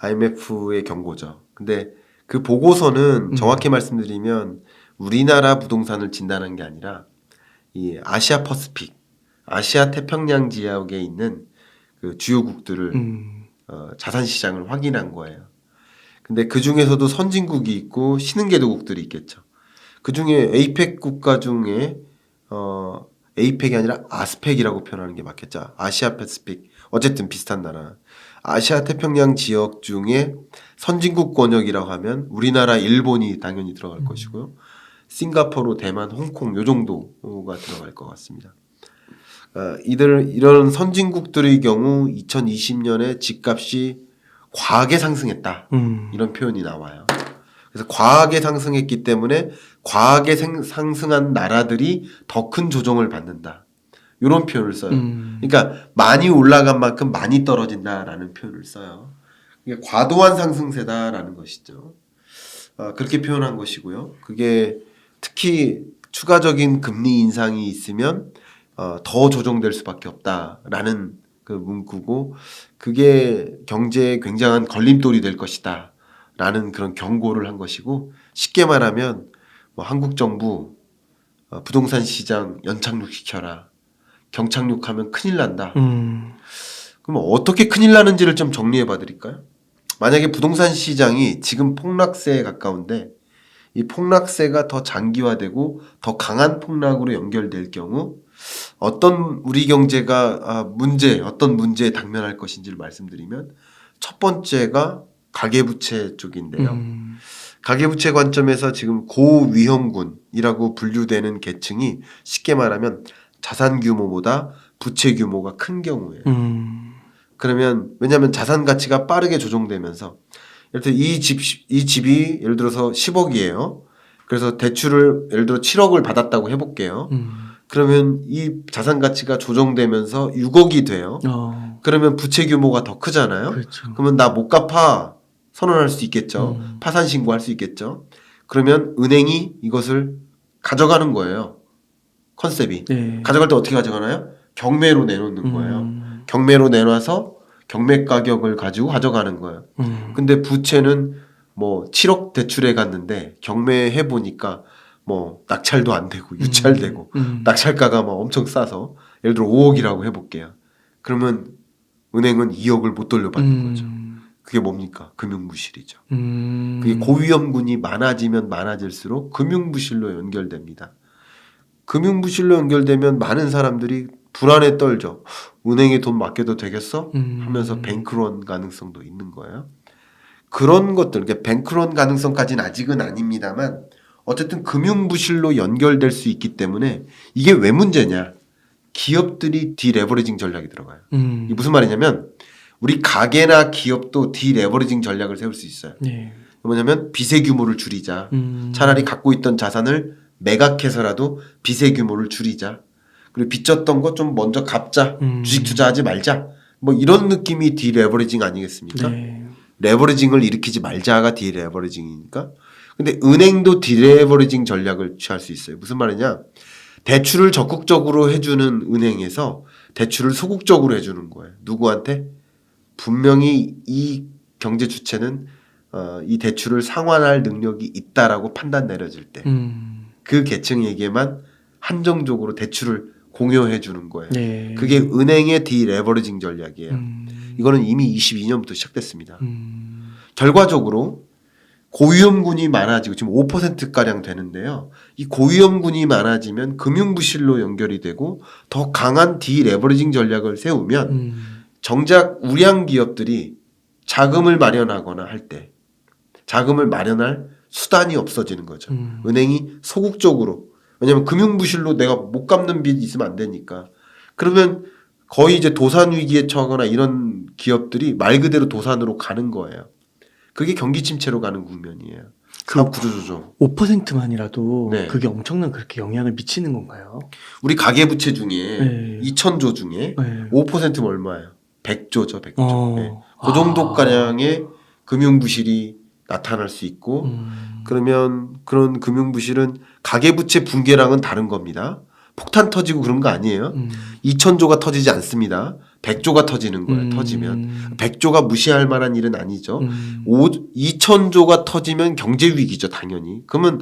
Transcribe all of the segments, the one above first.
IMF의 경고죠. 근데 그 보고서는 정확히 말씀드리면 우리나라 부동산을 진단한 게 아니라 이 아시아 퍼시픽, 아시아 태평양 지역에 있는 그 주요국들을 자산 시장을 확인한 거예요. 근데 그 중에서도 선진국이 있고 신흥개도국들이 있겠죠. 그 중에 에이펙 국가 중에 에이펙이 아니라 아스펙이라고 표현하는 게 맞겠죠. 아시아 패시픽. 어쨌든 비슷한 나라. 아시아 태평양 지역 중에 선진국 권역이라고 하면 우리나라, 일본이 당연히 들어갈 것이고요. 싱가포르, 대만, 홍콩 요 정도가 들어갈 것 같습니다. 이런 선진국들의 경우 2020년에 집값이 과하게 상승했다. 이런 표현이 나와요. 그래서 과하게 상승했기 때문에 과하게 상승한 나라들이 더 큰 조정을 받는다. 이런 표현을 써요. 그러니까 많이 올라간 만큼 많이 떨어진다라는 표현을 써요. 이게 과도한 상승세다라는 것이죠. 그렇게 표현한 것이고요. 그게 특히 추가적인 금리 인상이 있으면 더 조정될 수밖에 없다라는 그 문구고 그게 경제에 굉장한 걸림돌이 될 것이다 라는 그런 경고를 한 것이고 쉽게 말하면 뭐 한국 정부 부동산 시장 연착륙시켜라. 경착륙하면 큰일 난다. 그럼 어떻게 큰일 나는지를 좀 정리해 봐 드릴까요? 만약에 부동산 시장이 지금 폭락세에 가까운데 이 폭락세가 더 장기화되고 더 강한 폭락으로 연결될 경우 어떤 우리 경제가 어떤 문제에 당면할 것인지를 말씀드리면 첫 번째가 가계부채 쪽인데요. 가계부채 관점에서 지금 고위험군이라고 분류되는 계층이 쉽게 말하면 자산 규모보다 부채 규모가 큰 경우예요. 그러면 왜냐하면 자산 가치가 빠르게 조정되면서 예를 들어 이 집이 예를 들어서 10억이에요. 그래서 대출을 예를 들어 7억을 받았다고 해볼게요. 그러면 이 자산 가치가 조정되면서 6억이 돼요. 그러면 부채 규모가 더 크잖아요. 그렇죠. 그러면 나 못 갚아 선언할 수 있겠죠. 파산 신고할 수 있겠죠. 그러면 은행이 이것을 가져가는 거예요. 컨셉이. 네. 가져갈 때 어떻게 가져가나요? 경매로 내놓는 거예요. 경매로 내놔서 경매 가격을 가지고 가져가는 거예요. 근데 부채는 뭐 7억 대출해 갔는데 경매해 보니까 뭐 낙찰도 안 되고 유찰되고 낙찰가가 막 엄청 싸서 예를 들어 5억이라고 해볼게요. 그러면 은행은 2억을 못 돌려받는 거죠. 그게 뭡니까? 금융부실이죠. 그게 고위험군이 많아지면 많아질수록 금융부실로 연결됩니다. 금융부실로 연결되면 많은 사람들이 불안에 떨죠. 은행에 돈 맡겨도 되겠어? 하면서 뱅크런 가능성도 있는 거예요. 그런 것들, 그러니까 뱅크런 가능성까지는 아직은 아닙니다만 어쨌든 금융부실로 연결될 수 있기 때문에 이게 왜 문제냐. 기업들이 디레버리징 전략이 들어가요. 이게 무슨 말이냐면 우리 가게나 기업도 디레버리징 전략을 세울 수 있어요. 네. 뭐냐면 빚의 규모를 줄이자. 차라리 갖고 있던 자산을 매각해서라도 빚의 규모를 줄이자. 그리고 빚졌던 거 좀 먼저 갚자. 주식 투자하지 말자. 뭐 이런 느낌이 디레버리징 아니겠습니까? 네. 레버리징을 일으키지 말자가 디레버리징이니까. 근데 은행도 디레버리징 전략을 취할 수 있어요. 무슨 말이냐? 대출을 적극적으로 해주는 은행에서 대출을 소극적으로 해주는 거예요. 누구한테? 분명히 이 경제 주체는 이 대출을 상환할 능력이 있다라고 판단 내려질 때 그 계층에게만 한정적으로 대출을 공여해 주는 거예요. 네. 그게 은행의 디레버리징 전략이에요. 이거는 이미 22년부터 시작됐습니다. 결과적으로 고위험군이 많아지고 지금 5%가량 되는데요. 이 고위험군이 많아지면 금융부실로 연결이 되고 더 강한 디레버리징 전략을 세우면 정작 우량 기업들이 자금을 마련하거나 할 때 자금을 마련할 수단이 없어지는 거죠. 은행이 소극적으로. 왜냐하면 금융부실로 내가 못 갚는 빚이 있으면 안 되니까. 그러면 거의 이제 도산 위기에 처하거나 이런 기업들이 말 그대로 도산으로 가는 거예요. 그게 경기 침체로 가는 국면이에요. 사업 구조조정. 5%만이라도 네. 그게 엄청난 그렇게 영향을 미치는 건가요? 우리 가계부채 중에 네. 2,000조 중에 네. 5%면 얼마예요? 100조죠, 100조. 네. 그 아. 정도가량의 금융부실이 나타날 수 있고 그러면 그런 금융부실은 가계부채 붕괴랑은 다른 겁니다. 폭탄 터지고 그런 거 아니에요. 2,000조가 터지지 않습니다. 100조가 터지는 거예요. 터지면 100조가 무시할 만한 일은 아니죠. 2000조가 터지면 경제 위기죠, 당연히. 그러면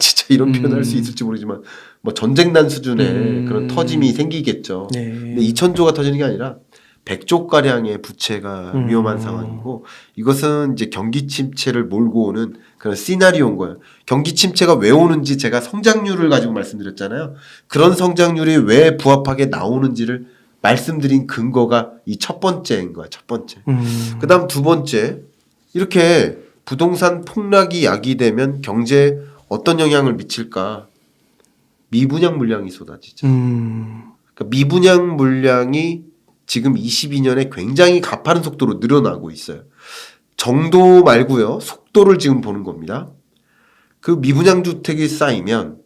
진짜 이런 표현을 할 수 있을지 모르지만 뭐 전쟁난 수준의 그런 터짐이 생기겠죠. 네. 근데 2000조가 터지는 게 아니라 100조 가량의 부채가 위험한 상황이고 이것은 이제 경기 침체를 몰고 오는 그런 시나리오인 거예요. 경기 침체가 왜 오는지 제가 성장률을 가지고 말씀드렸잖아요. 그런 성장률이 왜 부합하게 나오는지를 말씀드린 근거가 이 첫 번째인 거야. 첫 번째. 그다음 두 번째, 이렇게 부동산 폭락이 야기되면 경제에 어떤 영향을 미칠까? 미분양 물량이 쏟아지죠. 그러니까 미분양 물량이 지금 22년에 굉장히 가파른 속도로 늘어나고 있어요. 정도 말고요. 속도를 지금 보는 겁니다. 그 미분양 주택이 쌓이면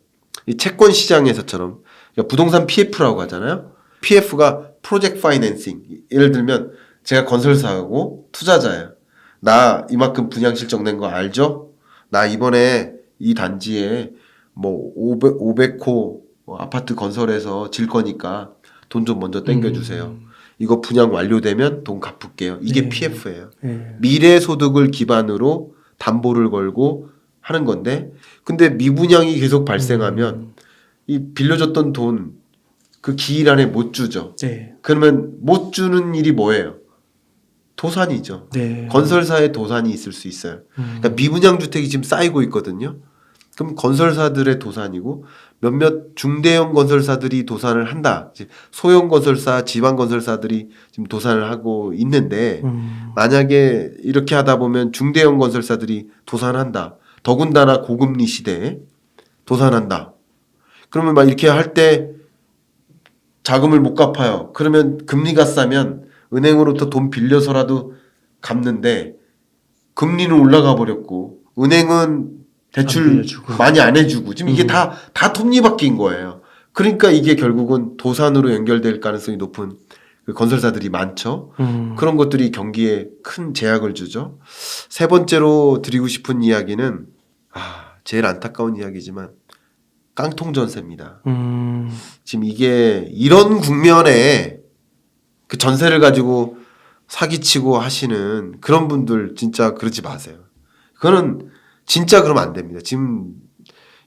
이 채권 시장에서처럼 그러니까 부동산 PF라고 하잖아요. PF가 프로젝트 파이낸싱. 예를 들면 제가 건설사하고 투자자예요. 나 이만큼 분양 실적 낸 거 알죠? 나 이번에 이 단지에 뭐 500호 아파트 건설해서 질 거니까 돈 좀 먼저 땡겨주세요. 이거 분양 완료되면 돈 갚을게요. 이게 네. PF예요. 네. 미래 소득을 기반으로 담보를 걸고 하는 건데, 근데 미분양이 계속 발생하면 이 빌려줬던 돈 그 기일 안에 못 주죠. 네. 그러면 못 주는 일이 뭐예요? 도산이죠. 네. 건설사에 도산이 있을 수 있어요. 그러니까 미분양 주택이 지금 쌓이고 있거든요. 그럼 건설사들의 도산이고 몇몇 중대형 건설사들이 도산을 한다. 이제 소형 건설사, 지방 건설사들이 지금 도산을 하고 있는데 만약에 이렇게 하다 보면 중대형 건설사들이 도산한다. 더군다나 고금리 시대에 도산한다. 그러면 막 이렇게 할 때 자금을 못 갚아요. 그러면 금리가 싸면 은행으로부터 돈 빌려서라도 갚는데 금리는 올라가 버렸고 은행은 대출 많이 안 해주고 지금 이게 다 톱니바퀴인 거예요. 그러니까 이게 결국은 도산으로 연결될 가능성이 높은 그 건설사들이 많죠. 그런 것들이 경기에 큰 제약을 주죠. 세 번째로 드리고 싶은 이야기는 제일 안타까운 이야기지만 깡통 전세입니다. 지금 이게 이런 국면에 그 전세를 가지고 사기치고 하시는 그런 분들 진짜 그러지 마세요. 그거는 진짜 그러면 안 됩니다. 지금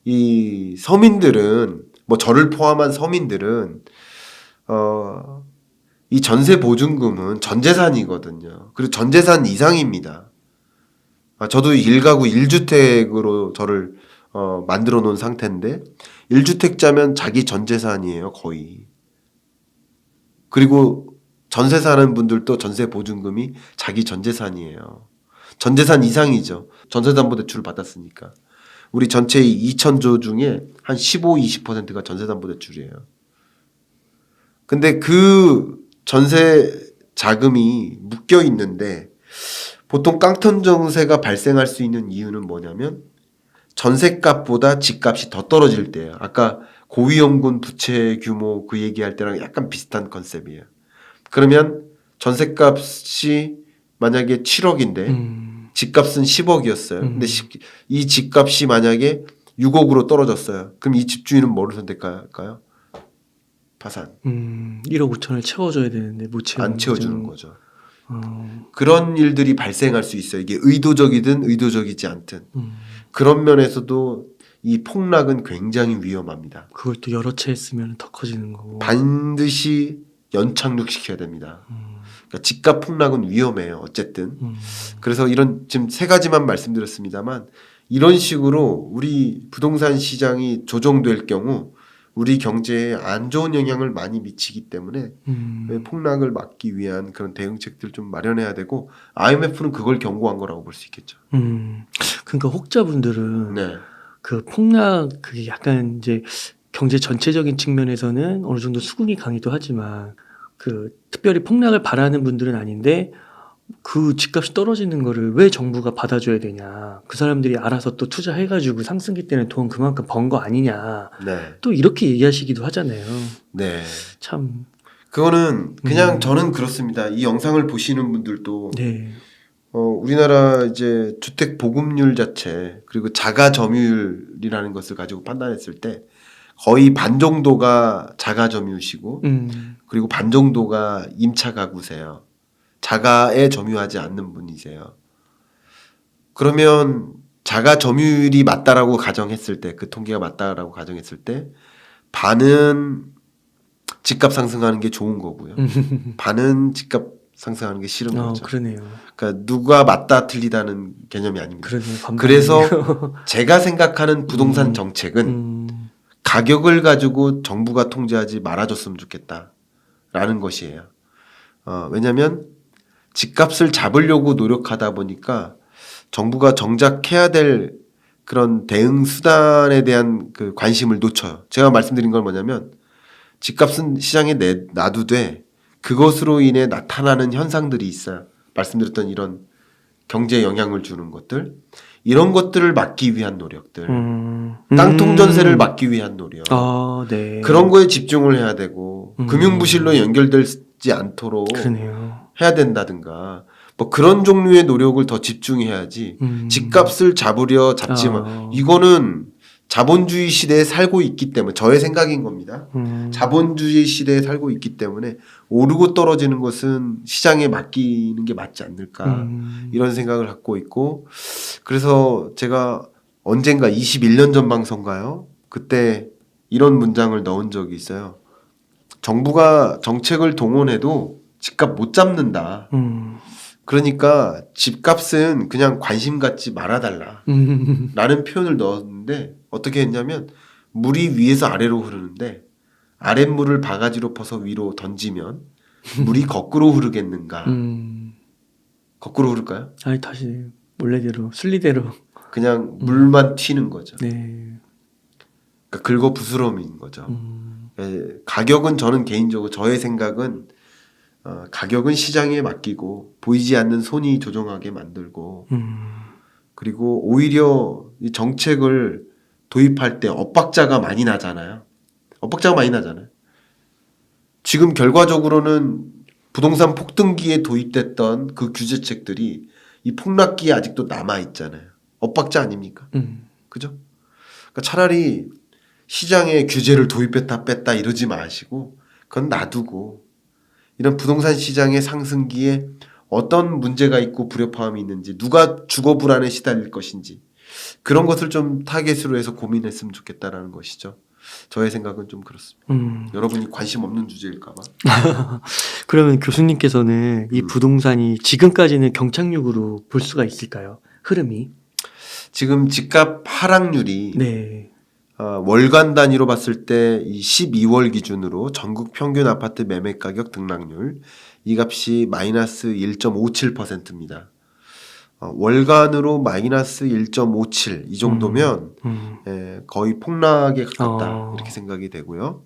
이 서민들은 뭐 저를 포함한 서민들은 이 전세 보증금은 전재산이거든요. 그리고 전재산 이상입니다. 저도 1가구 1주택으로 저를 만들어 놓은 상태인데 1주택자면 자기 전재산이에요, 거의. 그리고 전세 사는 분들도 전세 보증금이 자기 전재산이에요. 전재산 이상이죠. 전세담보대출을 받았으니까. 우리 전체의 2,000조 중에 한 15-20%가 전세담보대출이에요. 근데 그 전세 자금이 묶여 있는데 보통 깡통 전세가 발생할 수 있는 이유는 뭐냐면 전세값보다 집값이 더 떨어질 때예요. 아까 고위험군 부채 규모 그 얘기할 때랑 약간 비슷한 컨셉이에요. 그러면 전세값이 만약에 7억인데 집값은 10억이었어요. 근데 이 집값이 만약에 6억으로 떨어졌어요. 그럼 이 집주인은 뭐를 선택할까요? 파산. 1억 5천을 채워줘야 되는데 못 채우는 안 채워주는 거죠. 그런 일들이 발생할 수 있어요. 이게 의도적이든 의도적이지 않든. 그런 면에서도 이 폭락은 굉장히 위험합니다. 그걸 또 여러 채 했으면 더 커지는 거고. 반드시 연착륙시켜야 됩니다. 그러니까 집값 폭락은 위험해요. 어쨌든. 그래서 이런 지금 세 가지만 말씀드렸습니다만 이런 식으로 우리 부동산 시장이 조정될 경우 우리 경제에 안 좋은 영향을 많이 미치기 때문에 폭락을 막기 위한 그런 대응책들 좀 마련해야 되고 IMF는 그걸 경고한 거라고 볼 수 있겠죠. 그러니까 혹자분들은 네. 그 폭락 그게 약간 이제 경제 전체적인 측면에서는 어느 정도 수긍이 강이도 하지만 그 특별히 폭락을 바라는 분들은 아닌데 그 집값이 떨어지는 거를 왜 정부가 받아줘야 되냐. 그 사람들이 알아서 또 투자해가지고 상승기 때는 돈 그만큼 번 거 아니냐. 네. 또 이렇게 얘기하시기도 하잖아요. 네. 참. 그거는 그냥 저는 그렇습니다. 이 영상을 보시는 분들도 네. 우리나라 이제 주택 보급률 자체 그리고 자가 점유율이라는 것을 가지고 판단했을 때 거의 반 정도가 자가 점유시고 그리고 반 정도가 임차 가구세요. 자가에 점유하지 않는 분이세요. 그러면 자가 점유율이 맞다라고 가정했을 때, 그 통계가 맞다라고 가정했을 때 반은 집값 상승하는 게 좋은 거고요. 반은 집값 상승하는 게 싫은 거죠. 그러네요. 그러니까 누가 맞다 틀리다는 개념이 아닙니다. 그러네요. 반반이네요. 그래서 제가 생각하는 부동산 정책은 가격을 가지고 정부가 통제하지 말아줬으면 좋겠다라는 것이에요. 왜냐하면 집값을 잡으려고 노력하다 보니까 정부가 정작 해야 될 그런 대응 수단에 대한 그 관심을 놓쳐요. 제가 말씀드린 건 뭐냐면 집값은 시장에 놔두되 그것으로 인해 나타나는 현상들이 있어요. 말씀드렸던 이런 경제에 영향을 주는 것들, 이런 것들을 막기 위한 노력들, 땅통 전세를 막기 위한 노력, 네. 그런 거에 집중을 해야 되고 금융부실로 연결되지 않도록 그러네요. 해야 된다든가 뭐 그런 종류의 노력을 더 집중해야지 집값을 잡지만 이거는 자본주의 시대에 살고 있기 때문에 저의 생각인 겁니다. 자본주의 시대에 살고 있기 때문에 오르고 떨어지는 것은 시장에 맡기는 게 맞지 않을까 이런 생각을 갖고 있고 그래서 제가 언젠가 21년 전 방송가요? 그때 이런 문장을 넣은 적이 있어요. 정부가 정책을 동원해도 집값 못 잡는다. 그러니까 집값은 그냥 관심 갖지 말아달라 라는 표현을 넣었는데 어떻게 했냐면 물이 위에서 아래로 흐르는데 아랫물을 바가지로 퍼서 위로 던지면 물이 거꾸로 흐르겠는가. 거꾸로 흐를까요? 아니 다시 원래대로 순리대로 그냥 물만 튀는 거죠. 네. 그러니까 긁어 부스럼인 거죠. 가격은 저는 개인적으로 저의 생각은 가격은 시장에 맡기고 보이지 않는 손이 조정하게 만들고 그리고 오히려 이 정책을 도입할 때 엇박자가 많이 나잖아요. 엇박자가 많이 나잖아요. 지금 결과적으로는 부동산 폭등기에 도입됐던 그 규제책들이 이 폭락기에 아직도 남아 있잖아요. 엇박자 아닙니까? 그죠? 그러니까 차라리 시장에 규제를 도입했다 뺐다 이러지 마시고 그건 놔두고 이런 부동산 시장의 상승기에 어떤 문제가 있고 불협화음이 있는지 누가 주거 불안에 시달릴 것인지 그런 것을 좀 타겟으로 해서 고민했으면 좋겠다라는 것이죠. 저의 생각은 좀 그렇습니다. 여러분이 관심 없는 주제일까 봐. 그러면 교수님께서는 이 부동산이 지금까지는 경착륙으로 볼 수가 있을까요? 흐름이? 지금 집값 하락률이 네. 월간 단위로 봤을 때 이 12월 기준으로 전국 평균 아파트 매매 가격 등락률 이 값이 마이너스 1.57%입니다. 월간으로 마이너스 1.57 이 정도면 거의 폭락에 가깝다 이렇게 생각이 되고요.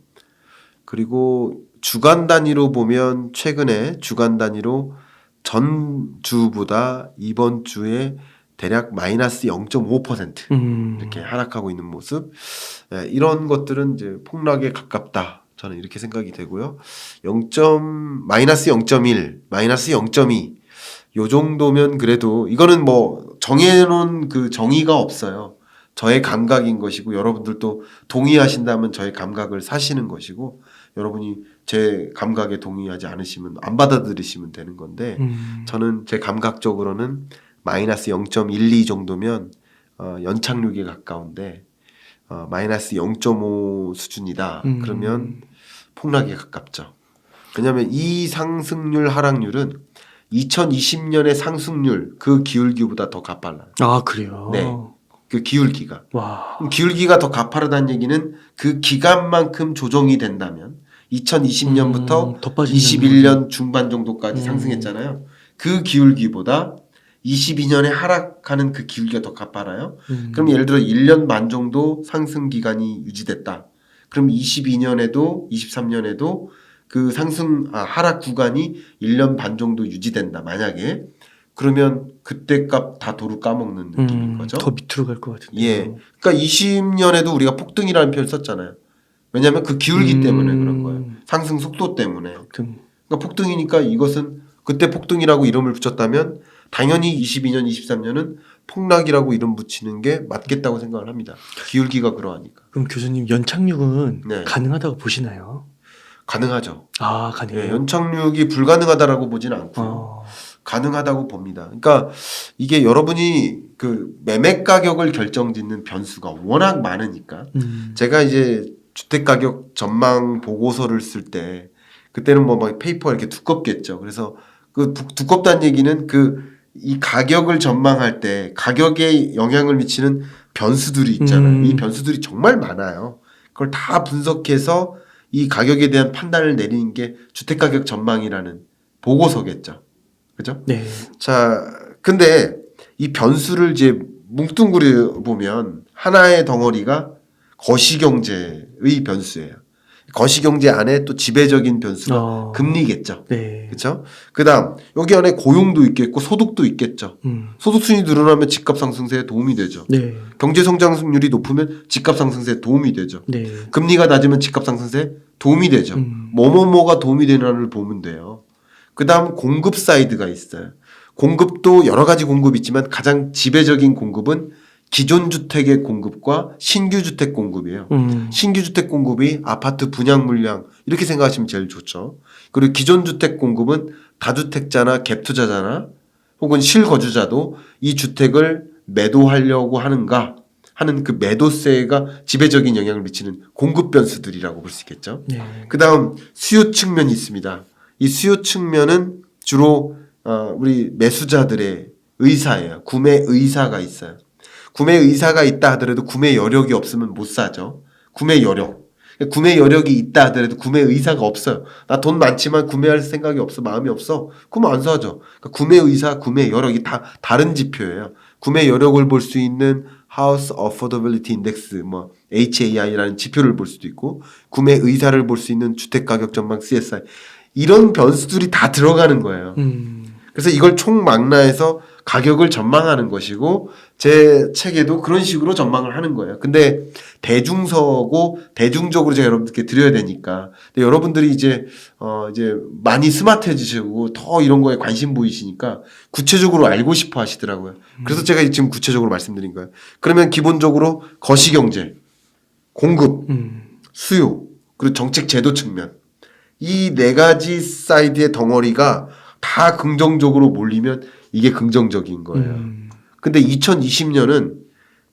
그리고 주간 단위로 보면 최근에 주간 단위로 전주보다 이번 주에 대략 마이너스 0.5% 이렇게 하락하고 있는 모습. 이런 것들은 이제 폭락에 가깝다. 저는 이렇게 생각이 되고요. 마이너스 0.1, 마이너스 0.2 요 정도면 그래도 이거는 뭐 정해놓은 그 정의가 없어요. 저의 감각인 것이고 여러분들도 동의하신다면 저의 감각을 사시는 것이고 여러분이 제 감각에 동의하지 않으시면 안 받아들이시면 되는 건데 저는 제 감각적으로는 마이너스 0.12 정도면 연착륙에 가까운데 마이너스 0.5 수준이다. 그러면 폭락에 가깝죠. 왜냐하면 이 상승률 하락률은 2020년의 상승률 그 기울기보다 더 가팔라요. 아 그래요? 네. 그 기울기가. 와. 기울기가 더 가파르다는 얘기는 그 기간만큼 조정이 된다면 2020년부터 더 빠진다는 21년 중반 정도까지 상승했잖아요. 그 기울기보다 22년에 하락하는 그 기울기가 더 가파라요. 그럼 예를 들어 1년 반 정도 상승 기간이 유지됐다. 그럼 22년에도 23년에도 그 하락 구간이 1년 반 정도 유지된다. 만약에 그러면 그때 값 다 도로 까먹는 느낌인 거죠. 더 밑으로 갈 것 같은데. 예. 그러니까 20년에도 우리가 폭등이라는 표현을 썼잖아요. 왜냐하면 그 기울기 때문에 그런 거예요. 상승 속도 때문에. 폭등. 그러니까 폭등이니까 이것은 그때 폭등이라고 이름을 붙였다면 당연히 22년, 23년은 폭락이라고 이름 붙이는 게 맞겠다고 생각을 합니다. 기울기가 그러하니까. 그럼 교수님 연착륙은 네. 가능하다고 보시나요? 가능하죠. 아, 가능해요. 예, 연착륙이 불가능하다라고 보지는 않고요. 어. 가능하다고 봅니다. 그러니까 이게 여러분이 그 매매 가격을 결정짓는 변수가 워낙 많으니까 제가 이제 주택 가격 전망 보고서를 쓸 때 그때는 뭐 막 페이퍼가 이렇게 두껍겠죠. 그래서 그 두껍다는 얘기는 이 가격을 전망할 때 가격에 영향을 미치는 변수들이 있잖아요. 이 변수들이 정말 많아요. 그걸 다 분석해서 이 가격에 대한 판단을 내리는 게 주택 가격 전망이라는 보고서겠죠. 그죠? 네. 자, 근데 이 변수를 이제 뭉뚱그려 보면 하나의 덩어리가 거시경제의 변수예요. 거시경제 안에 또 지배적인 변수가 금리겠죠. 네. 그렇죠? 그다음 여기 안에 고용도 있겠고 소득도 있겠죠. 소득 수준이 늘어나면 집값 상승세에 도움이 되죠. 네. 경제 성장률이 높으면 집값 상승세에 도움이 되죠. 네. 금리가 낮으면 집값 상승세에 도움이 되죠. 뭐뭐뭐가 도움이 되나를 보면 돼요. 그다음 공급 사이드가 있어요. 공급도 여러 가지 공급이 있지만 가장 지배적인 공급은 기존 주택의 공급과 신규 주택 공급이에요. 신규 주택 공급이 아파트 분양 물량 이렇게 생각하시면 제일 좋죠. 그리고 기존 주택 공급은 다주택자나 갭 투자자나 혹은 실거주자도 이 주택을 매도하려고 하는가 하는 그 매도세가 지배적인 영향을 미치는 공급 변수들이라고 볼 수 있겠죠. 네. 그다음 수요 측면이 있습니다. 이 수요 측면은 주로 우리 매수자들의 의사예요. 구매 의사가 있어요. 구매 의사가 있다 하더라도 구매 여력이 없으면 못 사죠. 구매 여력. 구매 여력이 있다 하더라도 구매 의사가 없어요. 나 돈 많지만 구매할 생각이 없어. 마음이 없어. 그러면 안 사죠. 그러니까 구매 의사, 구매 여력이 다 다른 지표예요. 구매 여력을 볼 수 있는 House Affordability Index, 뭐 HAI라는 지표를 볼 수도 있고 구매 의사를 볼 수 있는 주택가격 전망 CSI 이런 변수들이 다 들어가는 거예요. 그래서 이걸 총망라해서 가격을 전망하는 것이고 제 책에도 그런 식으로 전망을 하는 거예요. 근데 대중서고 대중적으로 제가 여러분들께 드려야 되니까 근데 여러분들이 이제 많이 스마트해지시고 더 이런 거에 관심 보이시니까 구체적으로 알고 싶어 하시더라고요. 그래서 제가 지금 구체적으로 말씀드린 거예요. 그러면 기본적으로 거시경제, 공급, 수요, 그리고 정책 제도 측면 이 네 가지 사이드의 덩어리가 다 긍정적으로 몰리면 이게 긍정적인 거예요. 근데 2020년은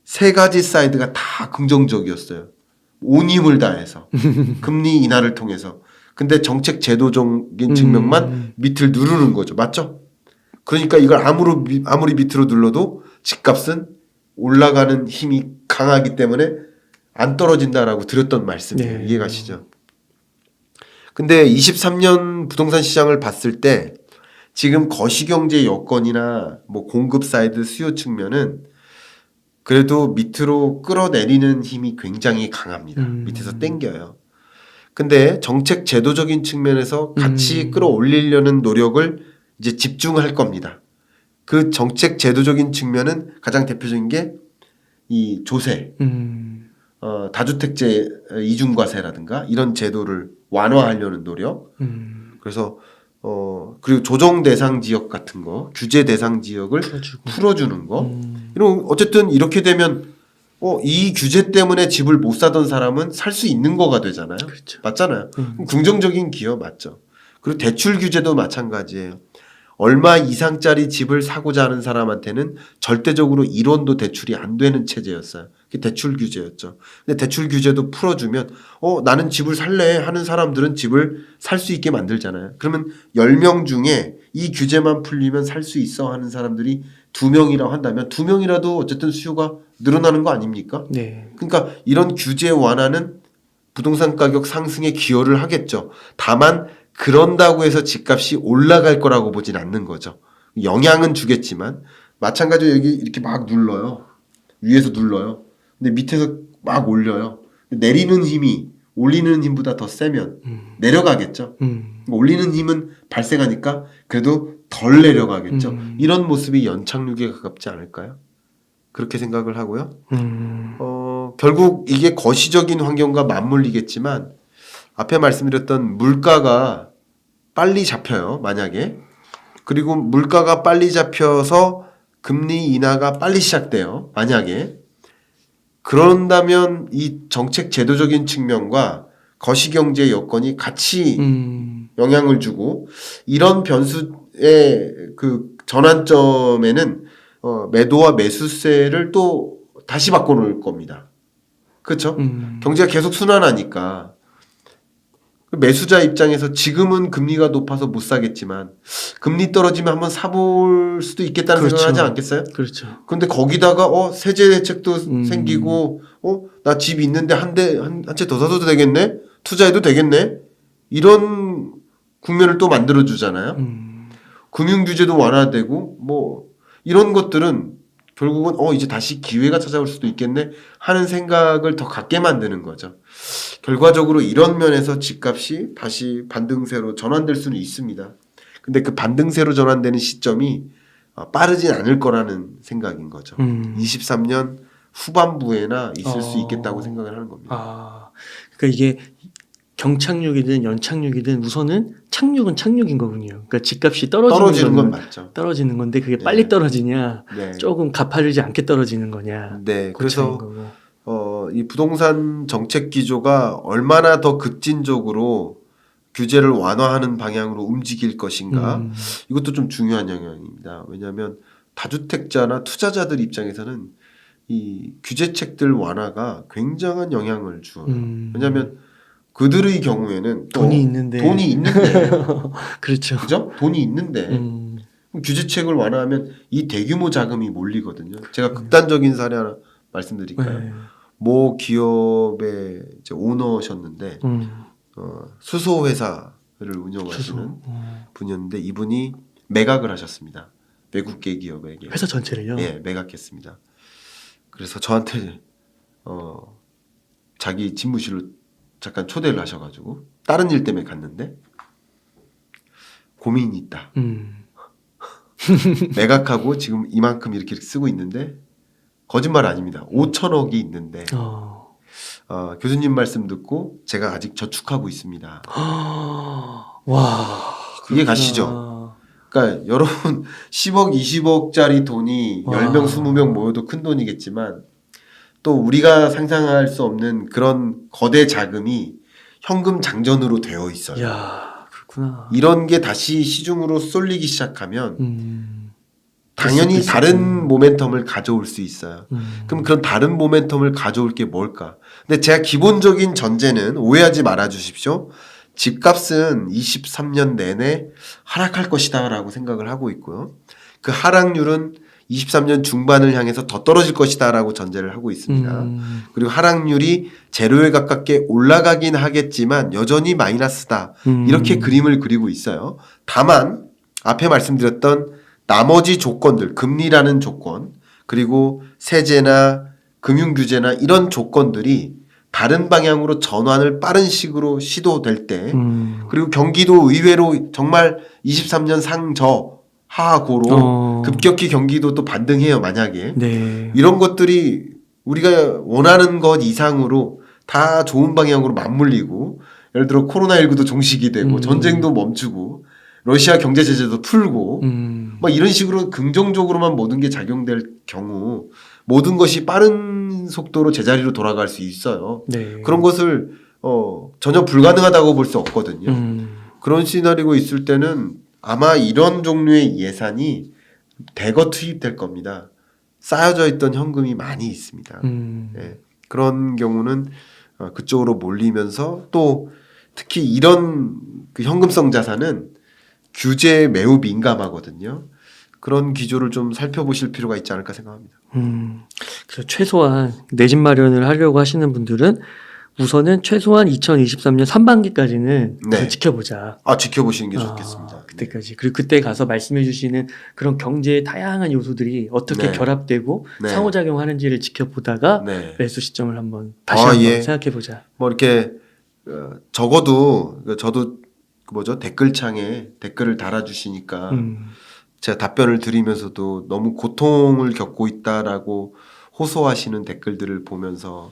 세 가지 사이드가 다 긍정적이었어요. 온 힘을 다해서. 금리 인하를 통해서. 근데 정책 제도적인 측면만 밑을 누르는 거죠. 맞죠? 그러니까 이걸 아무리 밑으로 눌러도 집값은 올라가는 힘이 강하기 때문에 안 떨어진다라고 드렸던 말씀이에요. 네. 이해가시죠? 근데 23년 부동산 시장을 봤을 때 지금 거시경제 여건이나 뭐 공급 사이드 수요 측면은 그래도 밑으로 끌어내리는 힘이 굉장히 강합니다. 밑에서 땡겨요. 근데 정책 제도적인 측면에서 같이 끌어올리려는 노력을 이제 집중할 겁니다. 그 정책 제도적인 측면은 가장 대표적인 게 이 조세, 다주택제 이중과세라든가 이런 제도를 완화하려는 노력. 그래서 그리고 조정 대상 지역 같은 거, 규제 대상 지역을 풀어주는 거. 이런 어쨌든 이렇게 되면 이 규제 때문에 집을 못 사던 사람은 살 수 있는 거가 되잖아요. 그렇죠. 맞잖아요. 긍정적인 기여 맞죠. 그리고 대출 규제도 마찬가지예요. 얼마 이상짜리 집을 사고자 하는 사람한테는 절대적으로 1원도 대출이 안 되는 체제였어요. 그게 대출 규제였죠. 근데 대출 규제도 풀어주면 나는 집을 살래 하는 사람들은 집을 살 수 있게 만들잖아요. 그러면 10명 중에 이 규제만 풀리면 살 수 있어 하는 사람들이 2명이라고 한다면 2명이라도 어쨌든 수요가 늘어나는 거 아닙니까? 네. 그러니까 이런 규제 완화는 부동산 가격 상승에 기여를 하겠죠. 다만 그런다고 해서 집값이 올라갈 거라고 보진 않는 거죠. 영향은 주겠지만 마찬가지로 여기 이렇게 막 눌러요. 위에서 눌러요. 근데 밑에서 막 올려요. 내리는 힘이 올리는 힘보다 더 세면 내려가겠죠. 올리는 힘은 발생하니까 그래도 덜 내려가겠죠. 이런 모습이 연착륙에 가깝지 않을까요? 그렇게 생각을 하고요. 결국 이게 거시적인 환경과 맞물리겠지만 앞에 말씀드렸던 물가가 빨리 잡혀요. 만약에 그리고 물가가 빨리 잡혀서 금리 인하가 빨리 시작돼요. 만약에 그런다면 이 정책 제도적인 측면과 거시경제 여건이 같이 영향을 주고 이런 변수의 그 전환점에는 매도와 매수세를 또 다시 바꿔놓을 겁니다. 그렇죠? 경제가 계속 순환하니까 매수자 입장에서 지금은 금리가 높아서 못 사겠지만 금리 떨어지면 한번 사볼 수도 있겠다는 그렇죠. 생각을 하지 않겠어요? 그렇죠. 근데 거기다가 세제 대책도 생기고 나 집 있는데 한 채 더 사도 되겠네? 투자해도 되겠네? 이런 국면을 또 만들어 주잖아요. 금융 규제도 완화되고 뭐 이런 것들은 결국은 이제 다시 기회가 찾아올 수도 있겠네 하는 생각을 더 갖게 만드는 거죠. 결과적으로 이런 면에서 집값이 다시 반등세로 전환될 수는 있습니다. 근데 그 반등세로 전환되는 시점이 빠르진 않을 거라는 생각인 거죠. 23년 후반부에나 있을 수 있겠다고 생각을 하는 겁니다. 그러니까 이게 경착륙이든 연착륙이든 우선은 착륙은 착륙인 거군요. 그러니까 집값이 떨어지는 건 맞죠. 떨어지는 건데 그게 빨리 떨어지냐, 네. 조금 가파르지 않게 떨어지는 거냐. 네, 그 그래서 차이인 거고. 이 부동산 정책 기조가 얼마나 더 급진적으로 규제를 완화하는 방향으로 움직일 것인가 이것도 좀 중요한 영역입니다. 왜냐하면 다주택자나 투자자들 입장에서는 이 규제책들 완화가 굉장한 영향을 주어요. 왜냐하면 그들의 경우에는 또 돈이 있는데 그렇죠. 그죠? 돈이 있는데 규제책을 완화하면 이 대규모 자금이 몰리거든요. 제가 극단적인 사례 하나 말씀드릴까요? 네. 모 기업의 이제 오너셨는데 수소 회사를 운영하시는 분이었는데 이분이 매각을 하셨습니다. 외국계 기업에게 회사 전체를요? 예, 매각했습니다. 그래서 저한테 자기 집무실로 잠깐 초대를 하셔가지고 다른 일 때문에 갔는데 고민이 있다. 매각하고 지금 이만큼 이렇게 쓰고 있는데 거짓말 아닙니다. 5천억이 있는데 교수님 말씀 듣고 제가 아직 저축하고 있습니다. 와, 이해 가시죠? 그러니까 여러분 10억, 20억짜리 돈이 10명, 20명 모여도 큰 돈이겠지만 또 우리가 상상할 수 없는 그런 거대 자금이 현금 장전으로 되어 있어요. 야, 그렇구나. 이런 게 다시 시중으로 쏠리기 시작하면 당연히 다른 모멘텀을 가져올 수 있어요. 그럼 그런 다른 모멘텀을 가져올 게 뭘까? 근데 제가 기본적인 전제는 오해하지 말아 주십시오. 집값은 23년 내내 하락할 것이다 라고 생각을 하고 있고요. 그 하락률은 23년 중반을 향해서 더 떨어질 것이다 라고 전제를 하고 있습니다. 그리고 하락률이 제로에 가깝게 올라가긴 하겠지만 여전히 마이너스다. 이렇게 그림을 그리고 있어요. 다만 앞에 말씀드렸던 나머지 조건들, 금리라는 조건, 그리고 세제나 금융규제나 이런 조건들이 다른 방향으로 전환을 빠른 식으로 시도될 때, 그리고 경기도 의외로 정말 23년 상저 하고로 급격히 경기도 또 반등해요, 만약에. 네. 이런 것들이 우리가 원하는 것 이상으로 다 좋은 방향으로 맞물리고, 예를 들어 코로나19도 종식이 되고, 전쟁도 멈추고, 러시아 경제 제재도 풀고, 막 이런 식으로 긍정적으로만 모든 게 작용될 경우, 모든 것이 빠른 속도로 제자리로 돌아갈 수 있어요. 네. 그런 것을 전혀 불가능하다고 볼 수 없거든요. 그런 시나리오가 있을 때는 아마 이런 종류의 예산이 대거 투입될 겁니다. 쌓여져 있던 현금이 많이 있습니다. 네. 그런 경우는 그쪽으로 몰리면서 또 특히 이런 그 현금성 자산은 규제에 매우 민감하거든요. 그런 기조를 좀 살펴보실 필요가 있지 않을까 생각합니다. 그래서 최소한 내 집 마련을 하려고 하시는 분들은 우선은 최소한 2023년 3반기까지는 네. 지켜보자. 지켜보시는 게 좋겠습니다. 그때까지. 그리고 그때 가서 말씀해 주시는 그런 경제의 다양한 요소들이 어떻게 네. 결합되고 네. 상호작용하는지를 지켜보다가 네. 매수 시점을 한번 다시 한번 예. 생각해 보자. 뭐 이렇게 적어도 저도 댓글창에 댓글을 달아주시니까 제가 답변을 드리면서도 너무 고통을 겪고 있다라고 호소하시는 댓글들을 보면서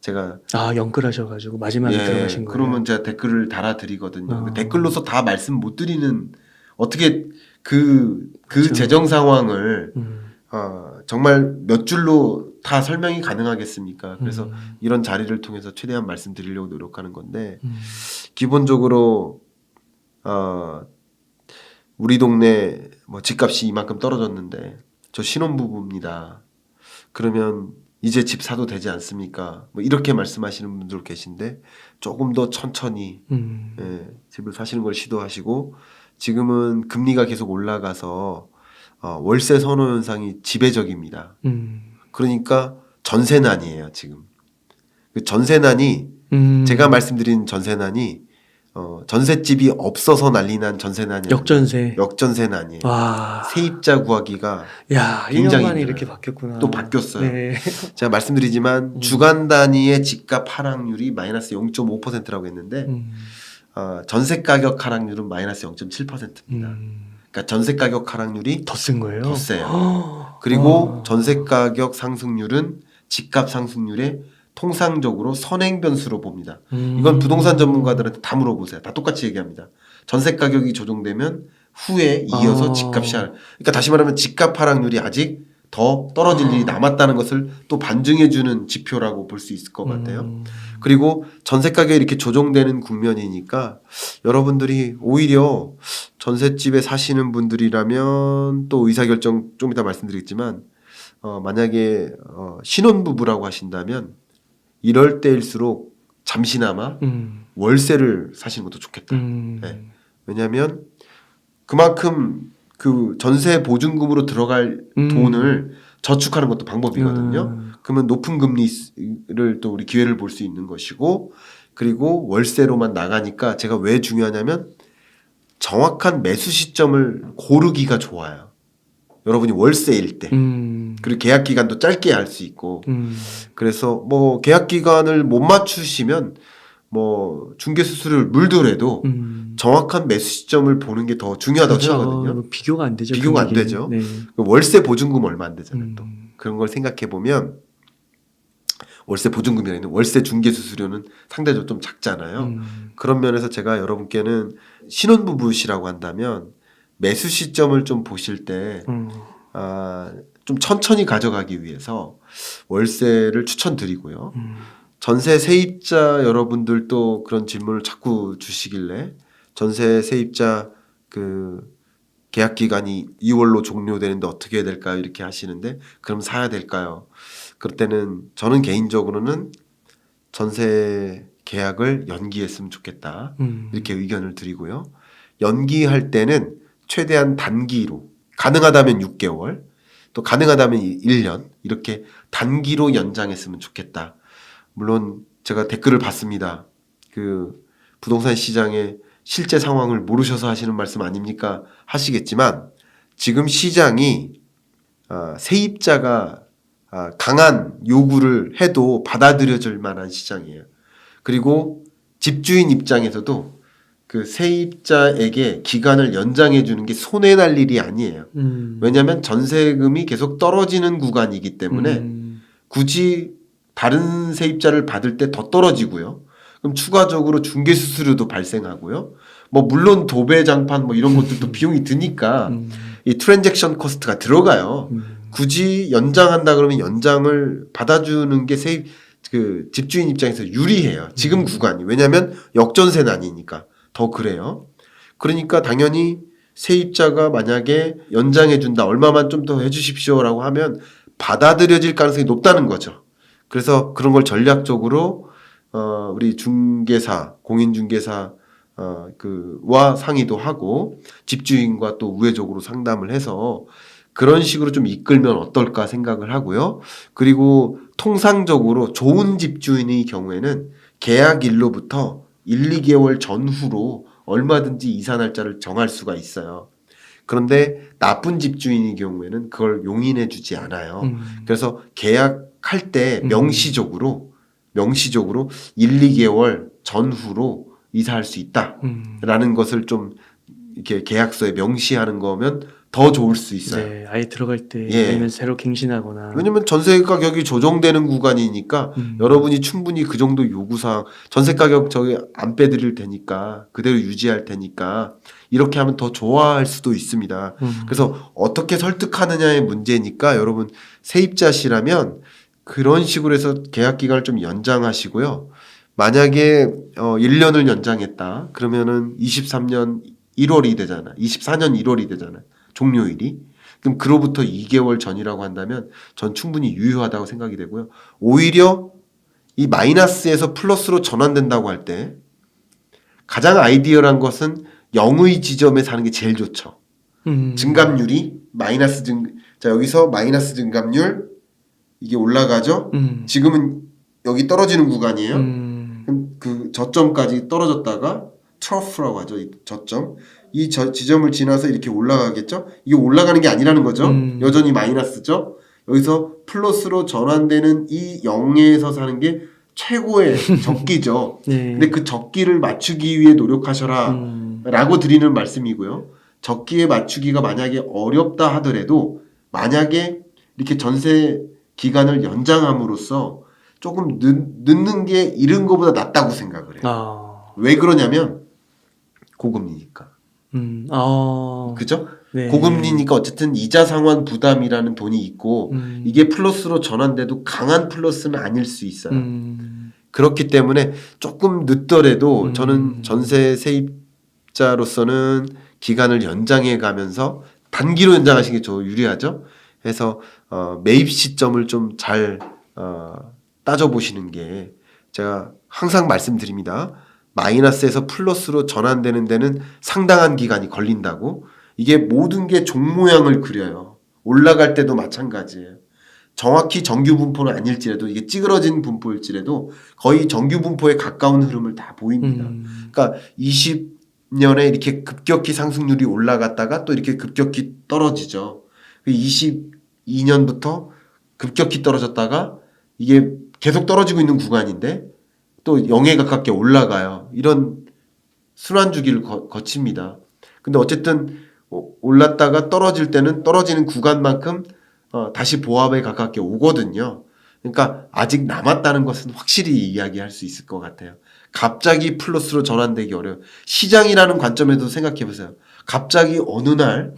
제가 연끌하셔가지고 마지막에 들어가신 거예요. 그러면 제가 댓글을 달아드리거든요. 댓글로서 다 말씀 못 드리는 어떻게 그 그렇죠. 재정 상황을 음. 정말 몇 줄로 다 설명이 가능하겠습니까? 그래서 음. 이런 자리를 통해서 최대한 말씀드리려고 노력하는 건데 음. 기본적으로 우리 동네 뭐 집값이 이만큼 떨어졌는데 저 신혼부부입니다. 그러면 이제 집 사도 되지 않습니까? 뭐 이렇게 말씀하시는 분들 계신데 조금 더 천천히 집을 사시는 걸 시도하시고 지금은 금리가 계속 올라가서 월세 선호 현상이 지배적입니다. 그러니까 전세난이에요 지금. 그 전세난이 제가 말씀드린 전세난이 전셋집이 없어서 난리 난 전세난이 역전세난이에요. 와. 세입자 구하기가 야, 1년 굉장히 만에 힘들어요. 이렇게 바뀌었구나. 또 바뀌었어요. 네. 제가 말씀드리지만 주간 단위의 집값 하락률이 마이너스 0.5%라고 했는데 전세 가격 하락률은 마이너스 0.7%입니다. 그러니까 전세 가격 하락률이 더 쓴 거예요? 더 세요. 그리고 전세 가격 상승률은 집값 상승률의 통상적으로 선행 변수로 봅니다. 이건 부동산 전문가들한테 다 물어보세요. 다 똑같이 얘기합니다. 전세 가격이 조정되면 후에 이어서 집값이 그러니까 다시 말하면 집값 하락률이 아직 더 떨어질 일이 남았다는 것을 또 반증해주는 지표라고 볼 수 있을 것 같아요. 그리고 전세 가격이 이렇게 조정되는 국면이니까 여러분들이 오히려 전셋집에 사시는 분들이라면 또 의사결정 좀 이따 말씀드리겠지만 만약에 신혼부부라고 하신다면 이럴 때일수록 잠시나마 월세를 사시는 것도 좋겠다. 네. 왜냐하면 그만큼 그 전세 보증금으로 들어갈 돈을 저축하는 것도 방법이거든요. 그러면 높은 금리를 또 우리 기회를 볼 수 있는 것이고 그리고 월세로만 나가니까 제가 왜 중요하냐면 정확한 매수 시점을 고르기가 좋아요. 여러분이 월세일 때 그리고 계약 기간도 짧게 할 수 있고 그래서 뭐 계약 기간을 못 맞추시면 뭐 중개 수수료를 물더라도 정확한 매수 시점을 보는 게 더 중요하다고 그렇죠. 생각하거든요. 비교가 안 되죠. 비교가 안 금액이. 되죠. 네. 월세 보증금 얼마 안 되잖아요. 또 그런 걸 생각해 보면 월세 보증금이라 있는 월세 중개 수수료는 상대적으로 좀 작잖아요. 그런 면에서 제가 여러분께는 신혼부부시라고 한다면 매수 시점을 좀 보실 때 좀 천천히 가져가기 위해서 월세를 추천드리고요. 전세 세입자 여러분들도 그런 질문을 자꾸 주시길래 전세 세입자 그 계약 기간이 2월로 종료되는데 어떻게 해야 될까요? 이렇게 하시는데 그럼 사야 될까요? 그럴 때는 저는 개인적으로는 전세 계약을 연기했으면 좋겠다. 이렇게 의견을 드리고요. 연기할 때는 최대한 단기로 가능하다면 6개월 또 가능하다면 1년 이렇게 단기로 연장했으면 좋겠다. 물론 제가 댓글을 봤습니다. 그 부동산 시장의 실제 상황을 모르셔서 하시는 말씀 아닙니까? 하시겠지만 지금 시장이 세입자가 강한 요구를 해도 받아들여질 만한 시장이에요. 그리고 집주인 입장에서도 그 세입자에게 기간을 연장해 주는 게 손해 날 일이 아니에요. 왜냐하면 전세금이 계속 떨어지는 구간이기 때문에 굳이 다른 세입자를 받을 때 더 떨어지고요. 그럼 추가적으로 중개 수수료도 발생하고요. 뭐 물론 도배 장판 뭐 이런 것들도 비용이 드니까 이 트랜잭션 코스트가 들어가요. 굳이 연장한다 그러면 연장을 받아주는 게 그 집주인 입장에서 유리해요. 지금 구간이. 왜냐하면 역전세는 아니니까 더 그래요. 그러니까 당연히 세입자가 만약에 연장해준다. 얼마만 좀 더 해주십시오라고 하면 받아들여질 가능성이 높다는 거죠. 그래서 그런 걸 전략적으로 우리 중개사, 공인중개사 와 상의도 하고 집주인과 또 우회적으로 상담을 해서 그런 식으로 좀 이끌면 어떨까 생각을 하고요. 그리고 통상적으로 좋은 집주인의 경우에는 계약일로부터 1, 2개월 전후로 얼마든지 이사 날짜를 정할 수가 있어요. 그런데 나쁜 집주인의 경우에는 그걸 용인해 주지 않아요. 그래서 계약할 때 명시적으로 1, 2개월 전후로 이사할 수 있다라는 것을 좀 이렇게 계약서에 명시하는 거면 더 좋을 수 있어요. 네, 아예 들어갈 때 예. 아니면 새로 갱신하거나. 왜냐면 전세 가격이 조정되는 구간이니까 여러분이 충분히 그 정도 요구사항 전세 가격 저기 안 빼드릴 테니까 그대로 유지할 테니까 이렇게 하면 더 좋아할 수도 있습니다. 그래서 어떻게 설득하느냐의 문제니까 여러분 세입자시라면 그런 식으로 해서 계약 기간을 좀 연장하시고요. 만약에 1년을 연장했다. 그러면은 23년 1월이 되잖아. 24년 1월이 되잖아. 종료일이. 그럼 그로부터 2개월 전이라고 한다면 전 충분히 유효하다고 생각이 되고요. 오히려 이 마이너스에서 플러스로 전환된다고 할 때 가장 아이디어란 것은 0의 지점에 사는 게 제일 좋죠. 증감률이 자 여기서 마이너스 증감률 이게 올라가죠. 지금은 여기 떨어지는 구간이에요. 그럼 그 저점까지 떨어졌다가 트러프라고 하죠. 이 저점. 이 지점을 지나서 이렇게 올라가겠죠. 이게 올라가는 게 아니라는 거죠. 여전히 마이너스죠. 여기서 플러스로 전환되는 이 0에서 사는 게 최고의 적기죠. 네. 근데 그 적기를 맞추기 위해 노력하셔라 라고 드리는 말씀이고요. 적기에 맞추기가 만약에 어렵다 하더라도 만약에 이렇게 전세 기간을 연장함으로써 조금 늦는 게 이른 것보다 낫다고 생각을 해요. 왜 그러냐면 고금리니까. 그죠? 네. 고금리니까 어쨌든 이자 상환 부담이라는 돈이 있고 이게 플러스로 전환돼도 강한 플러스는 아닐 수 있어요. 그렇기 때문에 조금 늦더라도 저는 전세 세입자로서는 기간을 연장해 가면서 단기로 연장하시는 게 더 유리하죠. 해서 매입 시점을 좀 잘 따져보시는 게 제가 항상 말씀드립니다. 마이너스에서 플러스로 전환되는 데는 상당한 기간이 걸린다고. 이게 모든 게 종 모양을 그려요. 올라갈 때도 마찬가지예요. 정확히 정규 분포는 아닐지라도 이게 찌그러진 분포일지라도 거의 정규 분포에 가까운 흐름을 다 보입니다. 그러니까 20년에 이렇게 급격히 상승률이 올라갔다가 또 이렇게 급격히 떨어지죠. 22년부터 급격히 떨어졌다가 이게 계속 떨어지고 있는 구간인데 또 0에 가깝게 올라가요. 이런 순환주기를 거칩니다. 근데 어쨌든 올랐다가 떨어질 때는 떨어지는 구간만큼 다시 보합에 가깝게 오거든요. 그러니까 아직 남았다는 것은 확실히 이야기할 수 있을 것 같아요. 갑자기 플러스로 전환되기 어려워요. 시장이라는 관점에도 생각해 보세요. 갑자기 어느 날